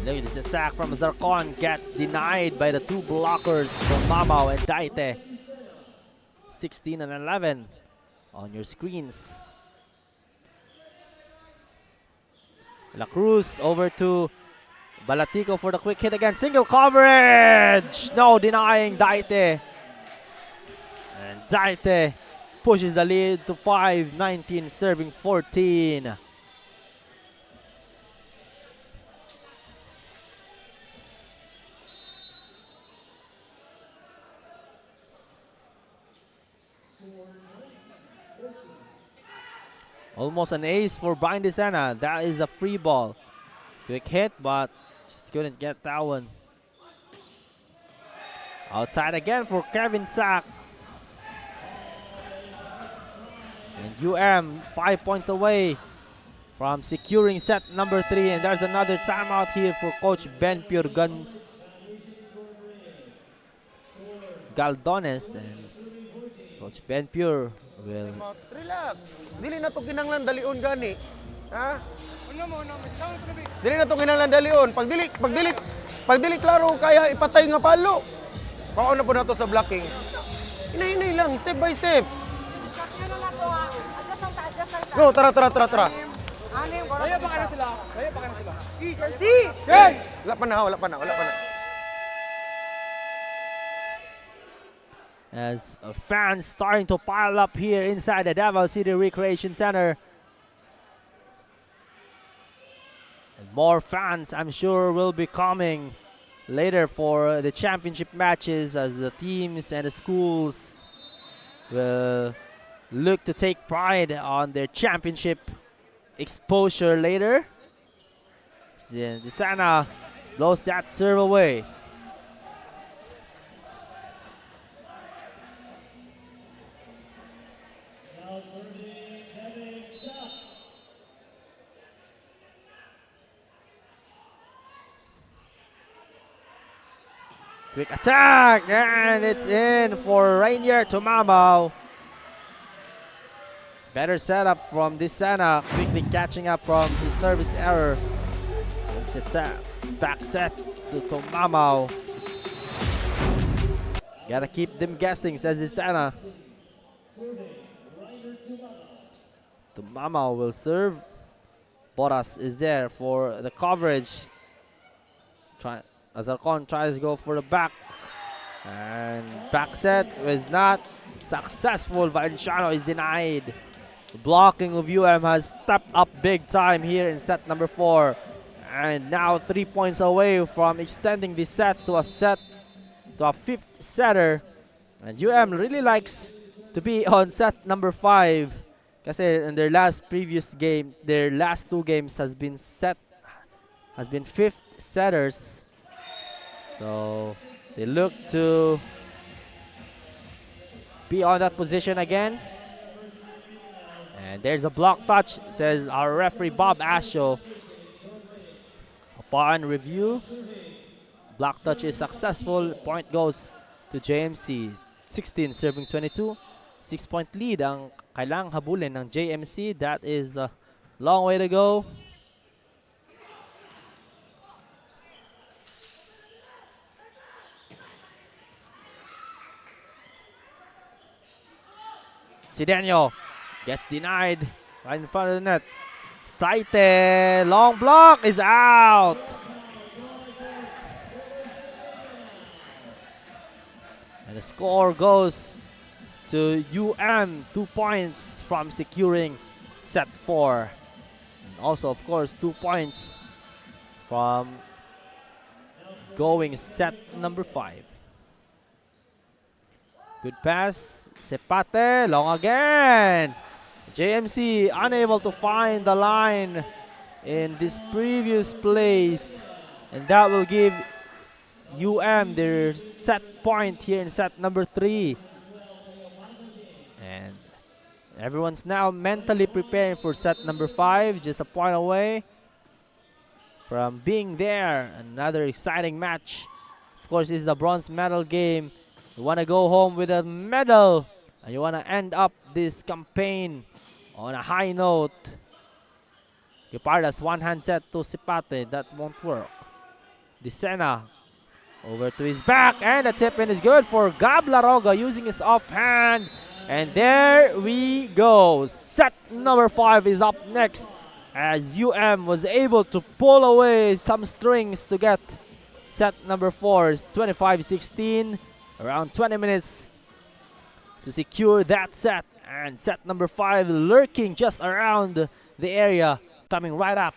Look at this attack from Zarcon, gets denied by the 2 blockers from Mamao and Daite. 16 and 11 on your screens. La Cruz over to Balatico for the quick hit again. Single coverage! No, denying Daite. And Daite pushes the lead to 5, 19 serving 14. Almost an ace for Brian Desena. That is a free ball. Quick hit, but just couldn't get that one. Outside again for Kevin Sack. And UM 5 points away from securing set number 3. And there's another timeout here for Coach Ben Pure Galdones. And Coach Ben Pure will... Relax. Dili na to kinanglan dalion gani. Ha? Dili na to kinanglan dalion. Pag dili klaro kaya ipatay nga palo. Paano po na to sa blocking? Hinay lang, step by step. Go, tara. Kaya pa ka na sila. Yes! Wala pa na. As fans starting to pile up here inside the Davao City Recreation Center. And more fans, I'm sure, will be coming later for the championship matches as the teams and the schools will look to take pride on their championship exposure later. Desana blows that serve away. Quick attack, and it's in for Rainier to Mamao. Better setup from Desana, quickly catching up from his service error. Sets up. Back set to Tomamao. Gotta keep them guessing, says Isana. Tomamao will serve. Boras is there for the coverage. Azarcon tries to go for the back. And back set was not successful. Valenciano is denied. The blocking of UM has stepped up big time here in set number 4. And now 3 points away from extending this set to a 5th setter. And UM really likes to be on set number 5. Kasi in their last 2 games has been 5th setters. So they look to be on that position again. And there's a block touch, says our referee Bob Asho. Upon review, block touch is successful. Point goes to JMC. 16 serving 22. 6-point lead ang kailangang habulin ng JMC. That is a long way to go. Sidenio gets denied right in front of the net. Saite, long block is out. And the score goes to UM, 2 points from securing set 4. And also, of course, 2 points from going set number 5. Good pass, Sepate, long again. JMC unable to find the line in this previous place. And that will give UM their set point here in set number 3. And everyone's now mentally preparing for set number 5, just a point away from being there. Another exciting match. Of course, it's the bronze medal game. You want to go home with a medal, and you want to end up this campaign on a high note. Guepardas one-hand set to Sipate. That won't work. Dicena over to his back, and the tip-in is good for Gab Laroga using his offhand. And there we go. Set number 5 is up next as UM was able to pull away some strings to get set number 4. It's 25-16. Around 20 minutes to secure that set. And set number 5 lurking just around the area. Coming right up.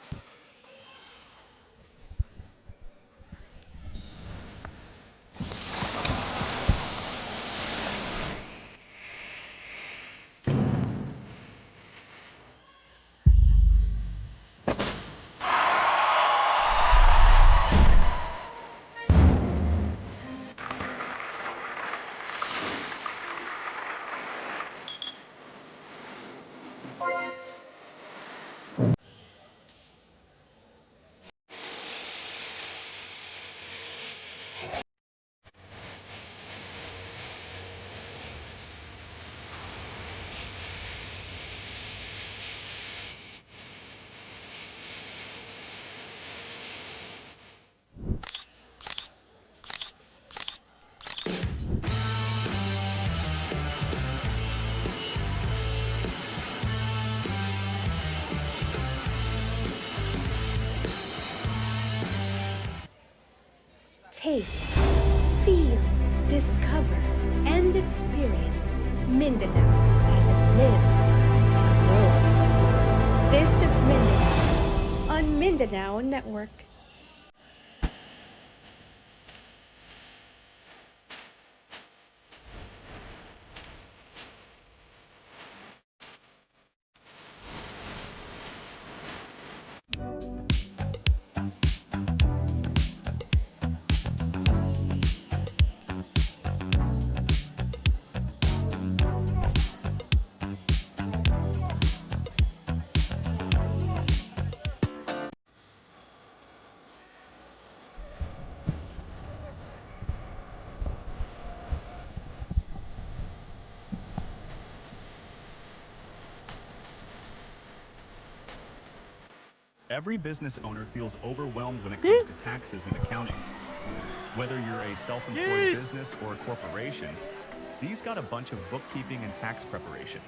Taste, feel, discover, and experience Mindanao as it lives and grows. This is Mindanao on Mindanao Network. Every business owner feels overwhelmed when it comes to taxes and accounting. Whether you're a self-employed business or a corporation, these got a bunch of bookkeeping and tax preparation.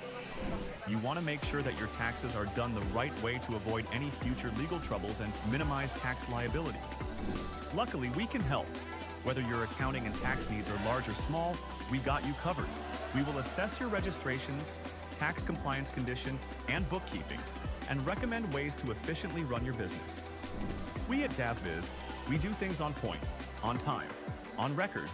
You want to make sure that your taxes are done the right way to avoid any future legal troubles and minimize tax liability. Luckily, we can help. Whether your accounting and tax needs are large or small, we got you covered. We will assess your registrations, tax compliance condition, and bookkeeping, and recommend ways to efficiently run your business. We at DAVBiz, we do things on point, on time, on record.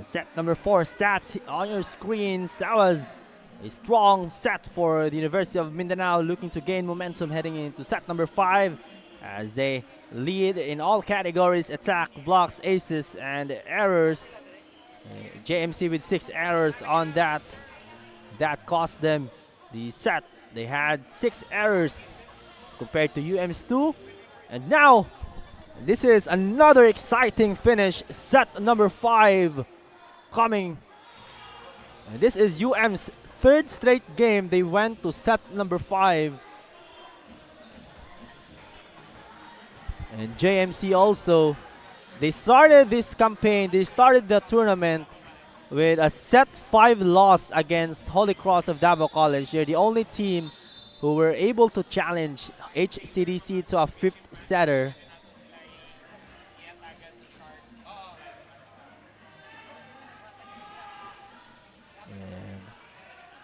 Set number 4 stats on your screens. That was a strong set for the University of Mindanao, looking to gain momentum heading into set number 5 as they lead in all categories: attack, blocks, aces, and errors. JMC with 6 errors on that. That cost them the set. They had 6 errors compared to UM's 2. And now, this is another exciting finish. Set number 5 coming. And this is UM's 3rd straight game. They went to set number 5. And JMC also, they started this campaign, they started the tournament with a set 5 loss against Holy Cross of Davao College. They're the only team who were able to challenge HCDC to a 5th setter.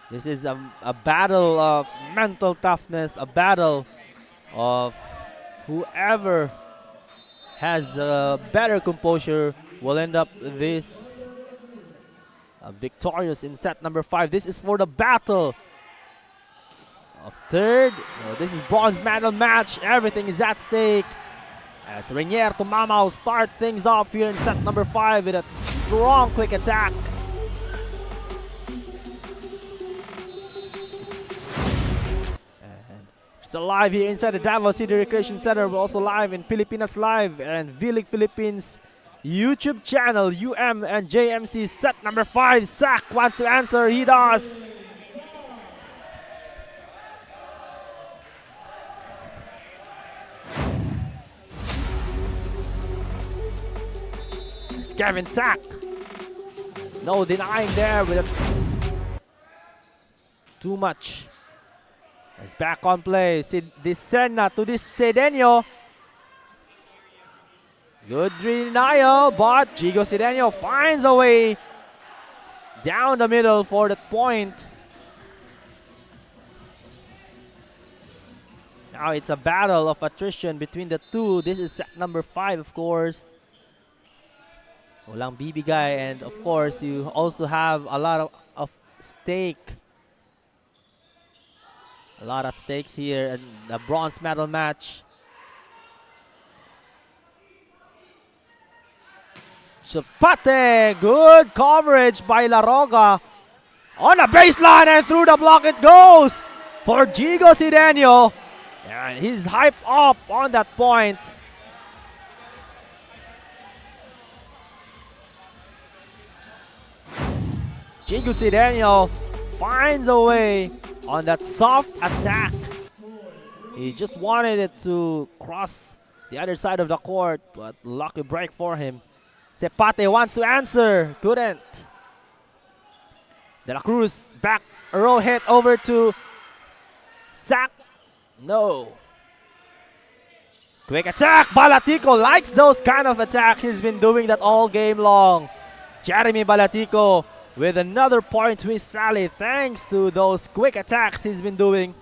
This is a battle of mental toughness, a battle of whoever has better composure will end up this victorious in set number 5. This is for the battle of 3rd. This is bronze medal match. Everything is at stake as Rainier Tumamao start things off here in set number 5 with a strong quick attack. Still live here inside the Davao City Recreation Center. We're also live in Pilipinas Live and V-League Philippines YouTube channel. UM and JMC set number 5. Zach wants to answer. He does. It's Kevin Sack. No denying there with too much. It's back on play. Disena to this Cedeño. Good denial, but Gigo Cedeño finds a way down the middle for that point. Now it's a battle of attrition between the two. This is set number 5, of course. Walang bibigay, and of course you also have a lot of stake. A lot at stakes here in the bronze medal match. Chapate, good coverage by La Roga. On the baseline and through the block it goes for Gigo Cedeño. And he's hyped up on that point. Gigo Cedeño finds a way on that soft attack. He just wanted it to cross the other side of the court, but lucky break for him. Cepate wants to answer, couldn't. De La Cruz back row hit over to Sack. No. Quick attack. Balatico likes those kind of attacks. He's been doing that all game long. Jeremy Balatico with another point twist rally thanks to those quick attacks he's been doing.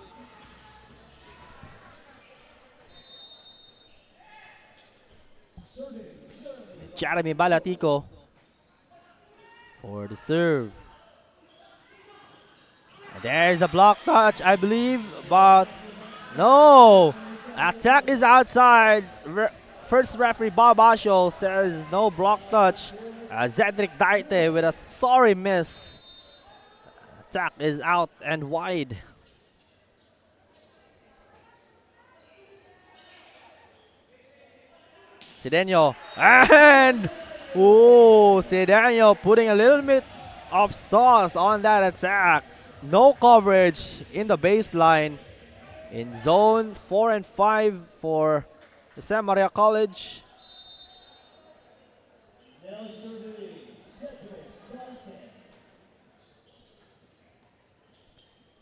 Jeremy Balatico for the serve. There's a block touch, I believe, but no. Attack is outside. First referee Bob Ashol says no block touch. Zedric Daite with a sorry miss. Attack is out and wide. Cedeno and Cedeno putting a little bit of sauce on that attack. No coverage in the baseline in zone 4 and 5 for the San Maria College.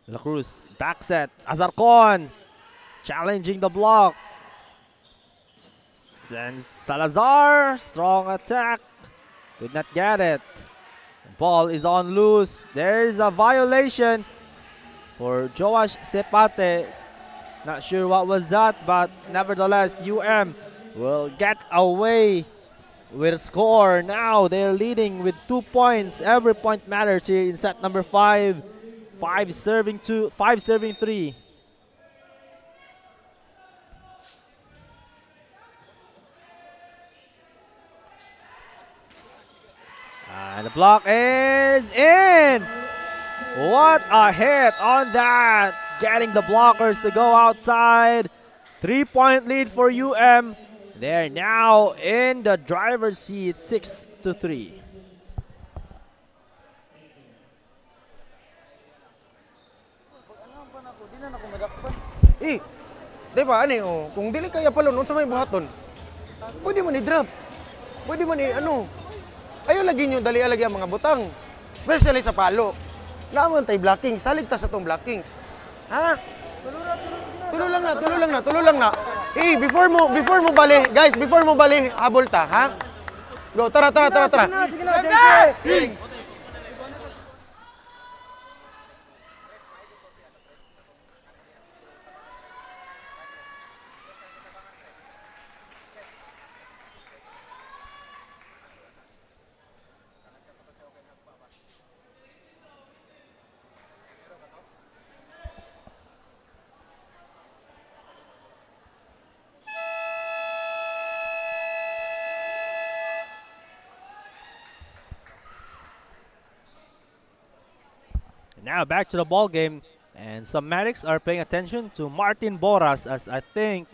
La Cruz back set. Azarcon challenging the block. And Salazar, strong attack. Did not get it. Ball is on loose. There's a violation for Joash Sepate. Not sure what was that, but nevertheless, UM will get away with a score. Now they're leading with 2 points. Every point matters here in set number 5. 5 serving 2, 5 serving 3. And the block is in. What a hit on that. Getting the blockers to go outside. 3-point lead for UM. They're now in the driver's seat, 6-3. Di ba, kung dili kaya palon, sa may buhaton, pwede man i-drop. Pwede man ayaw lagi nyo dali-alagi ang mga butang. Especially sa palo. Naman tayo blocking. Salig ta sa tong blockings. Ha? Tulo lang na. Before mo bali, guys, before mo bali, habol ta, ha? Go, tara. Sige na, JMC! Now back to the ball game, and some medics are paying attention to Martin Boras, as I think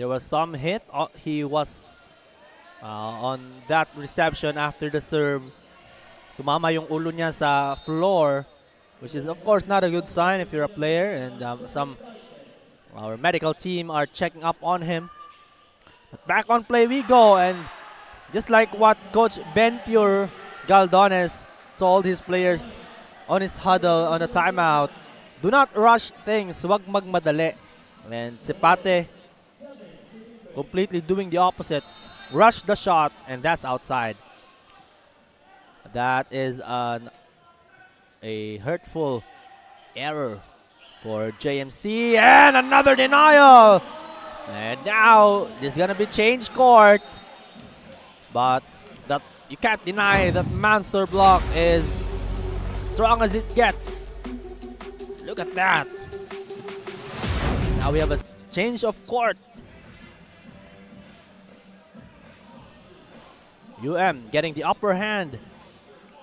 there was some hit. He was on that reception after the serve. Tumama yung ulo niya sa floor, which is of course not a good sign if you're a player, and our medical team are checking up on him. But back on play we go, and just like what Coach Ben Pure Galdones told his players on his huddle on the timeout, do not rush things, wag magmadali. And Sepate completely doing the opposite. Rush the shot, and that's outside. That is a hurtful error for JMC, and another denial. And now there's gonna be change court, but that you can't deny that monster block is strong as it gets. Look at that. Now we have a change of court. UM getting the upper hand.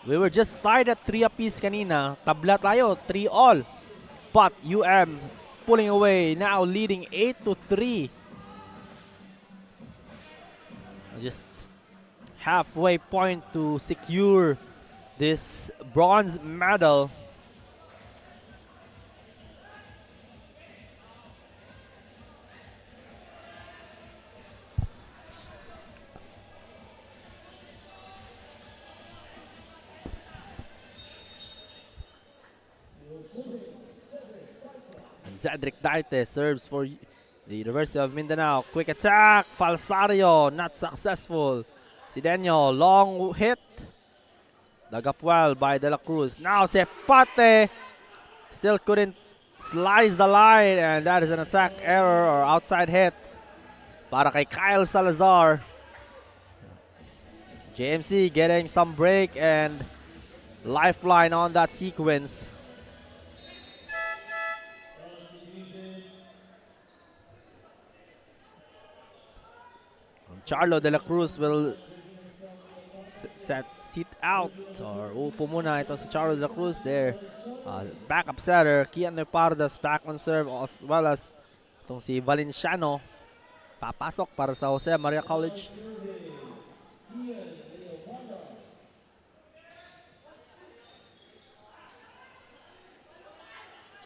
We were just tied at 3 apiece kanina. Tabla tayo, 3 all. But UM pulling away, now leading 8-3. Just halfway point to secure this bronze medal. And Cedric Daite serves for the University of Mindanao. Quick attack, Falsario, not successful. Cedeno, long hit. Dug up well by De La Cruz. Now Sepate still couldn't slice the line, and that is an attack error or outside hit para kay Kyle Salazar. JMC getting some break and lifeline on that sequence. Charlo de la Cruz will sit out, or upo muna ito si Charlo de la Cruz there. Backup setter, Kian Pardas back on serve, as well as itong si Valenciano papasok para sa Jose Maria College.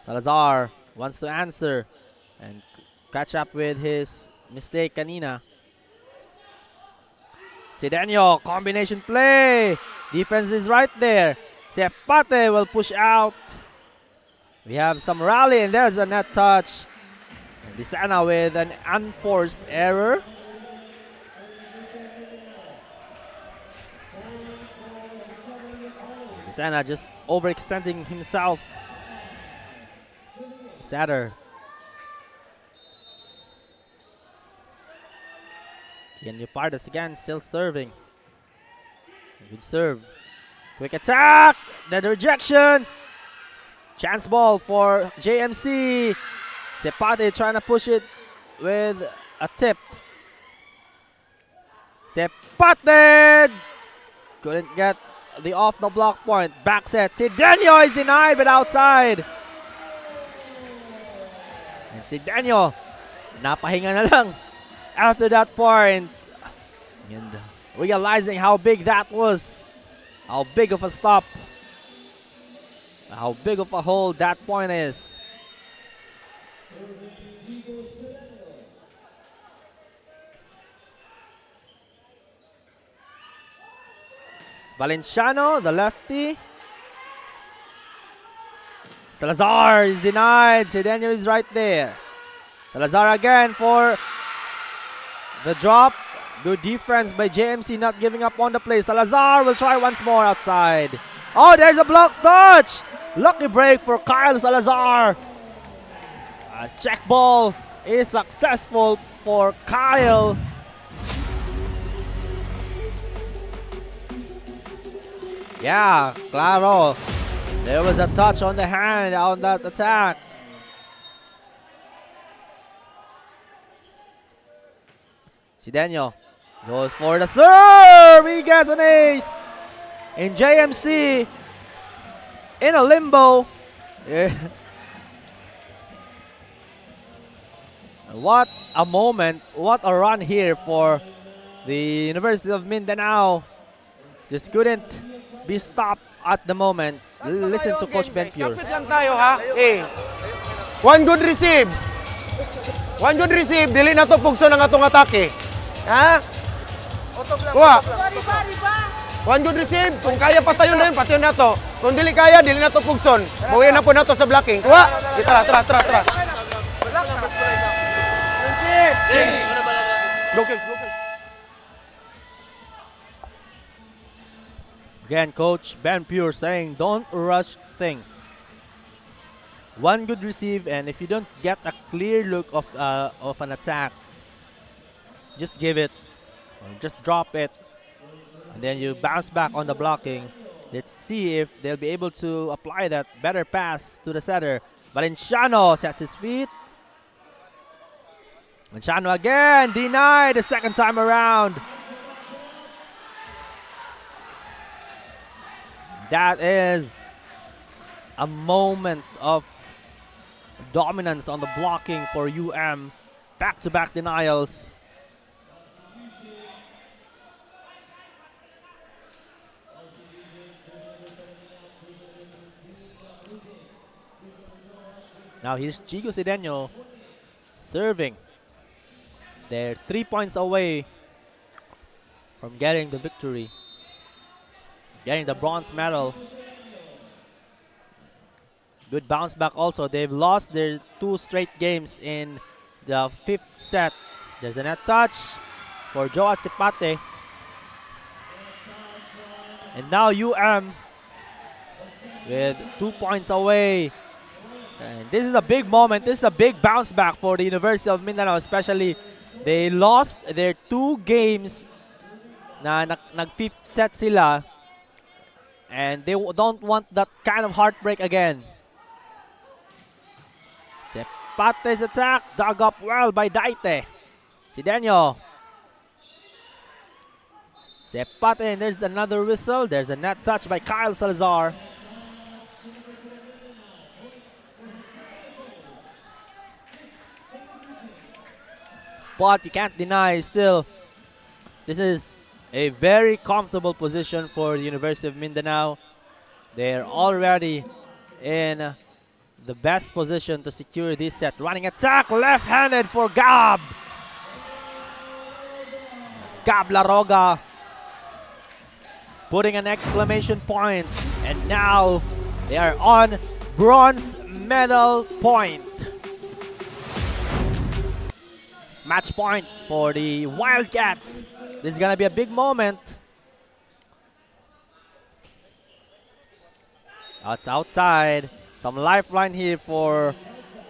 Salazar wants to answer and catch up with his mistake kanina. Sidenio, combination play. Defense is right there. Sepate will push out. We have some rally, and there's a net touch. Disana with an unforced error. Disana just overextending himself. Satter. Tian Pardas again, still serving. Good serve. Quick attack. The rejection. Chance ball for JMC. Sepate trying to push it with a tip. Sepate couldn't get the off the block point. Back set. Sidenio is denied but outside. And Sidenio, napahinga na lang after that point. And realizing how big that was. How big of a stop. How big of a hole that point is. Valenciano, the lefty. Salazar is denied. Sidenio is right there. Salazar again for the drop. Good defense by JMC, not giving up on the play. Salazar will try once more outside. Oh, there's a block touch. Lucky break for Kyle Salazar. As check ball is successful for Kyle. Yeah, claro. There was a touch on the hand on that attack. Sidenio goes for the serve. He gets an ace. In JMC, in a limbo. Yeah. What a moment. What a run here for the University of Mindanao. Just couldn't be stopped at the moment. Listen to Coach Ben Pure. Kapit lang tayo ha. One good receive. One good receive. Dili na to pugso ng atong atake. Ha? Kuha. One good receive. Kung kaya patayon na yun, patayon na to. Kung dili kaya, dili na to pugson. Buhay na po na to sa blocking. Kuha. Tara. Go Kings. Again, Coach Ben Pure saying, don't rush things. One good receive, and if you don't get a clear look of an attack, just give it, or just drop it, and then you bounce back on the blocking. Let's see if they'll be able to apply that better pass to the setter. Valenciano sets his feet. Valenciano again, denied the second time around. That is a moment of dominance on the blocking for UM. Back-to-back denials. Now here's Chico Sidenio serving. They're 3 points away from getting the victory, getting the bronze medal. Good bounce back also. They've lost their 2 straight games in the 5th set. There's a net touch for Joa Cipate. And now UM with 2 points away. And this is a big moment. This is a big bounce back for the University of Mindanao, especially they lost their 2 games na nag-fifth set sila, and they don't want that kind of heartbreak again. Sepate's attack dug up well by Daite. Sidenyo. Sepate, and there's another whistle. There's a net touch by Kyle Salazar. But you can't deny still, this is a very comfortable position for the University of Mindanao. They're already in the best position to secure this set. Running attack, left-handed for Gab. Gab Laroga putting an exclamation point. And now they are on bronze medal point. Match point for the Wildcats. This is gonna be a big moment. That's outside. Some lifeline here for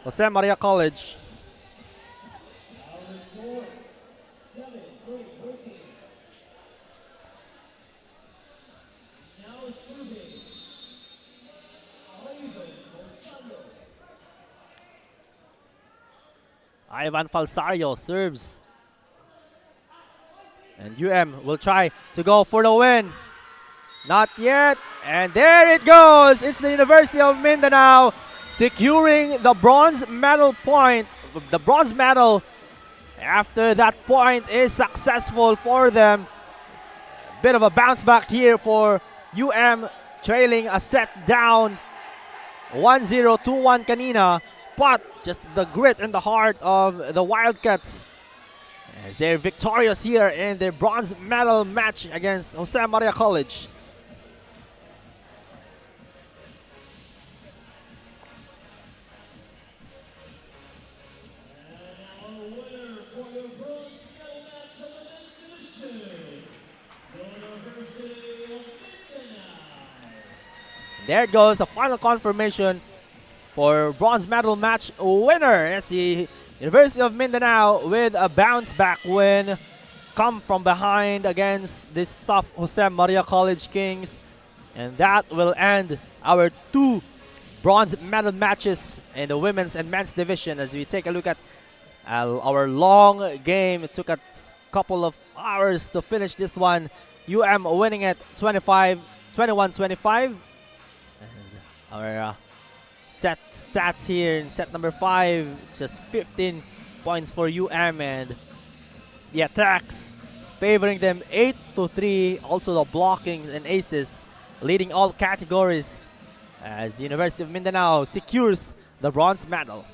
Jose Maria College. Ivan Falsario serves. And will try to go for the win. Not yet. And there it goes. It's the University of Mindanao securing the bronze medal point. The bronze medal after that point is successful for them. Bit of a bounce back here for trailing a set down 1-0, 2-1 kanina. But just the grit and the heart of the Wildcats as they're victorious here in their bronze medal match against Jose Maria College. There it goes, the final confirmation for bronze medal match winner. It's the University of Mindanao with a bounce back win. Come from behind against this tough Jose Maria College Kings. And that will end our 2 bronze medal matches in the women's and men's division. As we take a look at our long game, it took a couple of hours to finish this one. Winning it 21-25. Our set stats here in set number 5, just 15 points for and the attacks favoring them 8-3. Also the blockings and aces leading all categories as the University of Mindanao secures the bronze medal.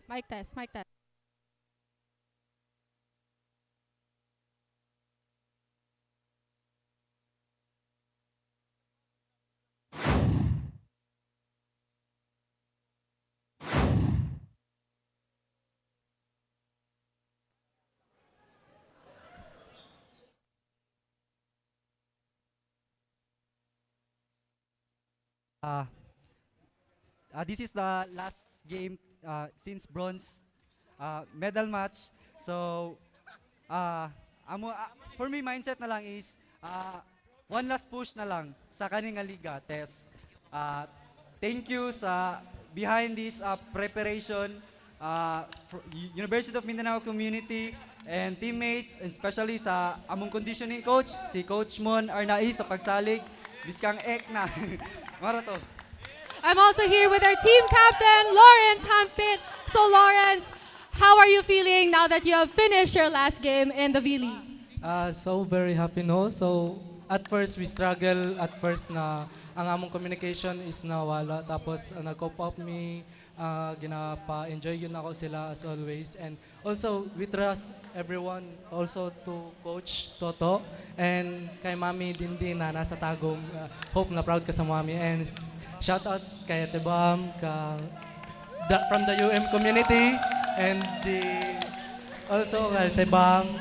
Mic test, mic test. This is the last game since bronze medal match. So, for me, mindset na lang is one last push na lang sa kaninga liga test. Thank you sa behind this preparation, University of Mindanao community and teammates, and especially sa among conditioning coach, si Coach Mon Arnai sa pagsalig. Biskang ek na. Mara to. I'm also here with our team captain, Lawrence Hampit. So Lawrence, how are you feeling now that you have finished your last game in the V-League? So very happy no. So at first we struggle at first na ang among communication is nawala, tapos nag-cope up me, ginapa-enjoy yun ako sila as always, and also we trust everyone, also to Coach Toto and kay Mami Dindin na nasa Tagum. Hope na proud ka sa Mami, and shout out kay Tebam from the UM community, and also kay Tebam,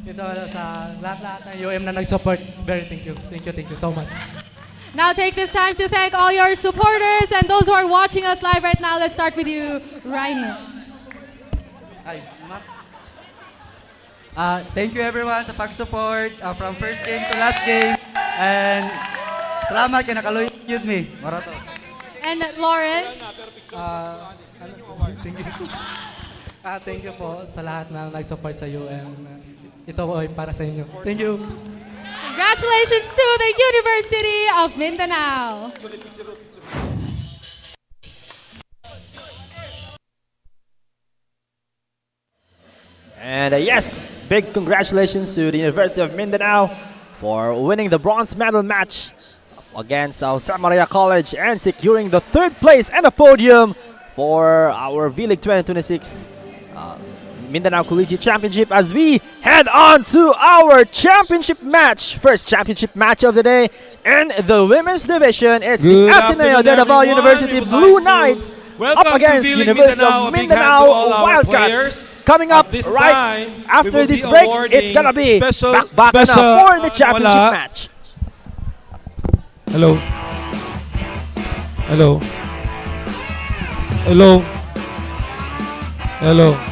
ito sa lahat ng UM na nag-support. Very thank you so much. Now take this time to thank all your supporters and those who are watching us live right now. Let's start with you, Rainy. Thank you everyone sa pag-support from first game to last game, and salamat kay nakaluyod me. Marato. And Lauren. Thank you po sa lahat na nag-support sa UM. Ito po ay para sa inyo. Thank you. Congratulations to the University of Mindanao. And yes, big congratulations to the University of Mindanao for winning the bronze medal match against Santa Maria College and securing the third place and a podium for our V-League 2026 Mindanao Collegiate Championship, as we head on to our championship match. First championship match of the day in the women's division. It's the Ateneo de Davao University Blue Knights up against the University of Mindanao Wildcats. Coming up right after this break, it's gonna be back for the championship match. Hello. Hello. Hello. Hello.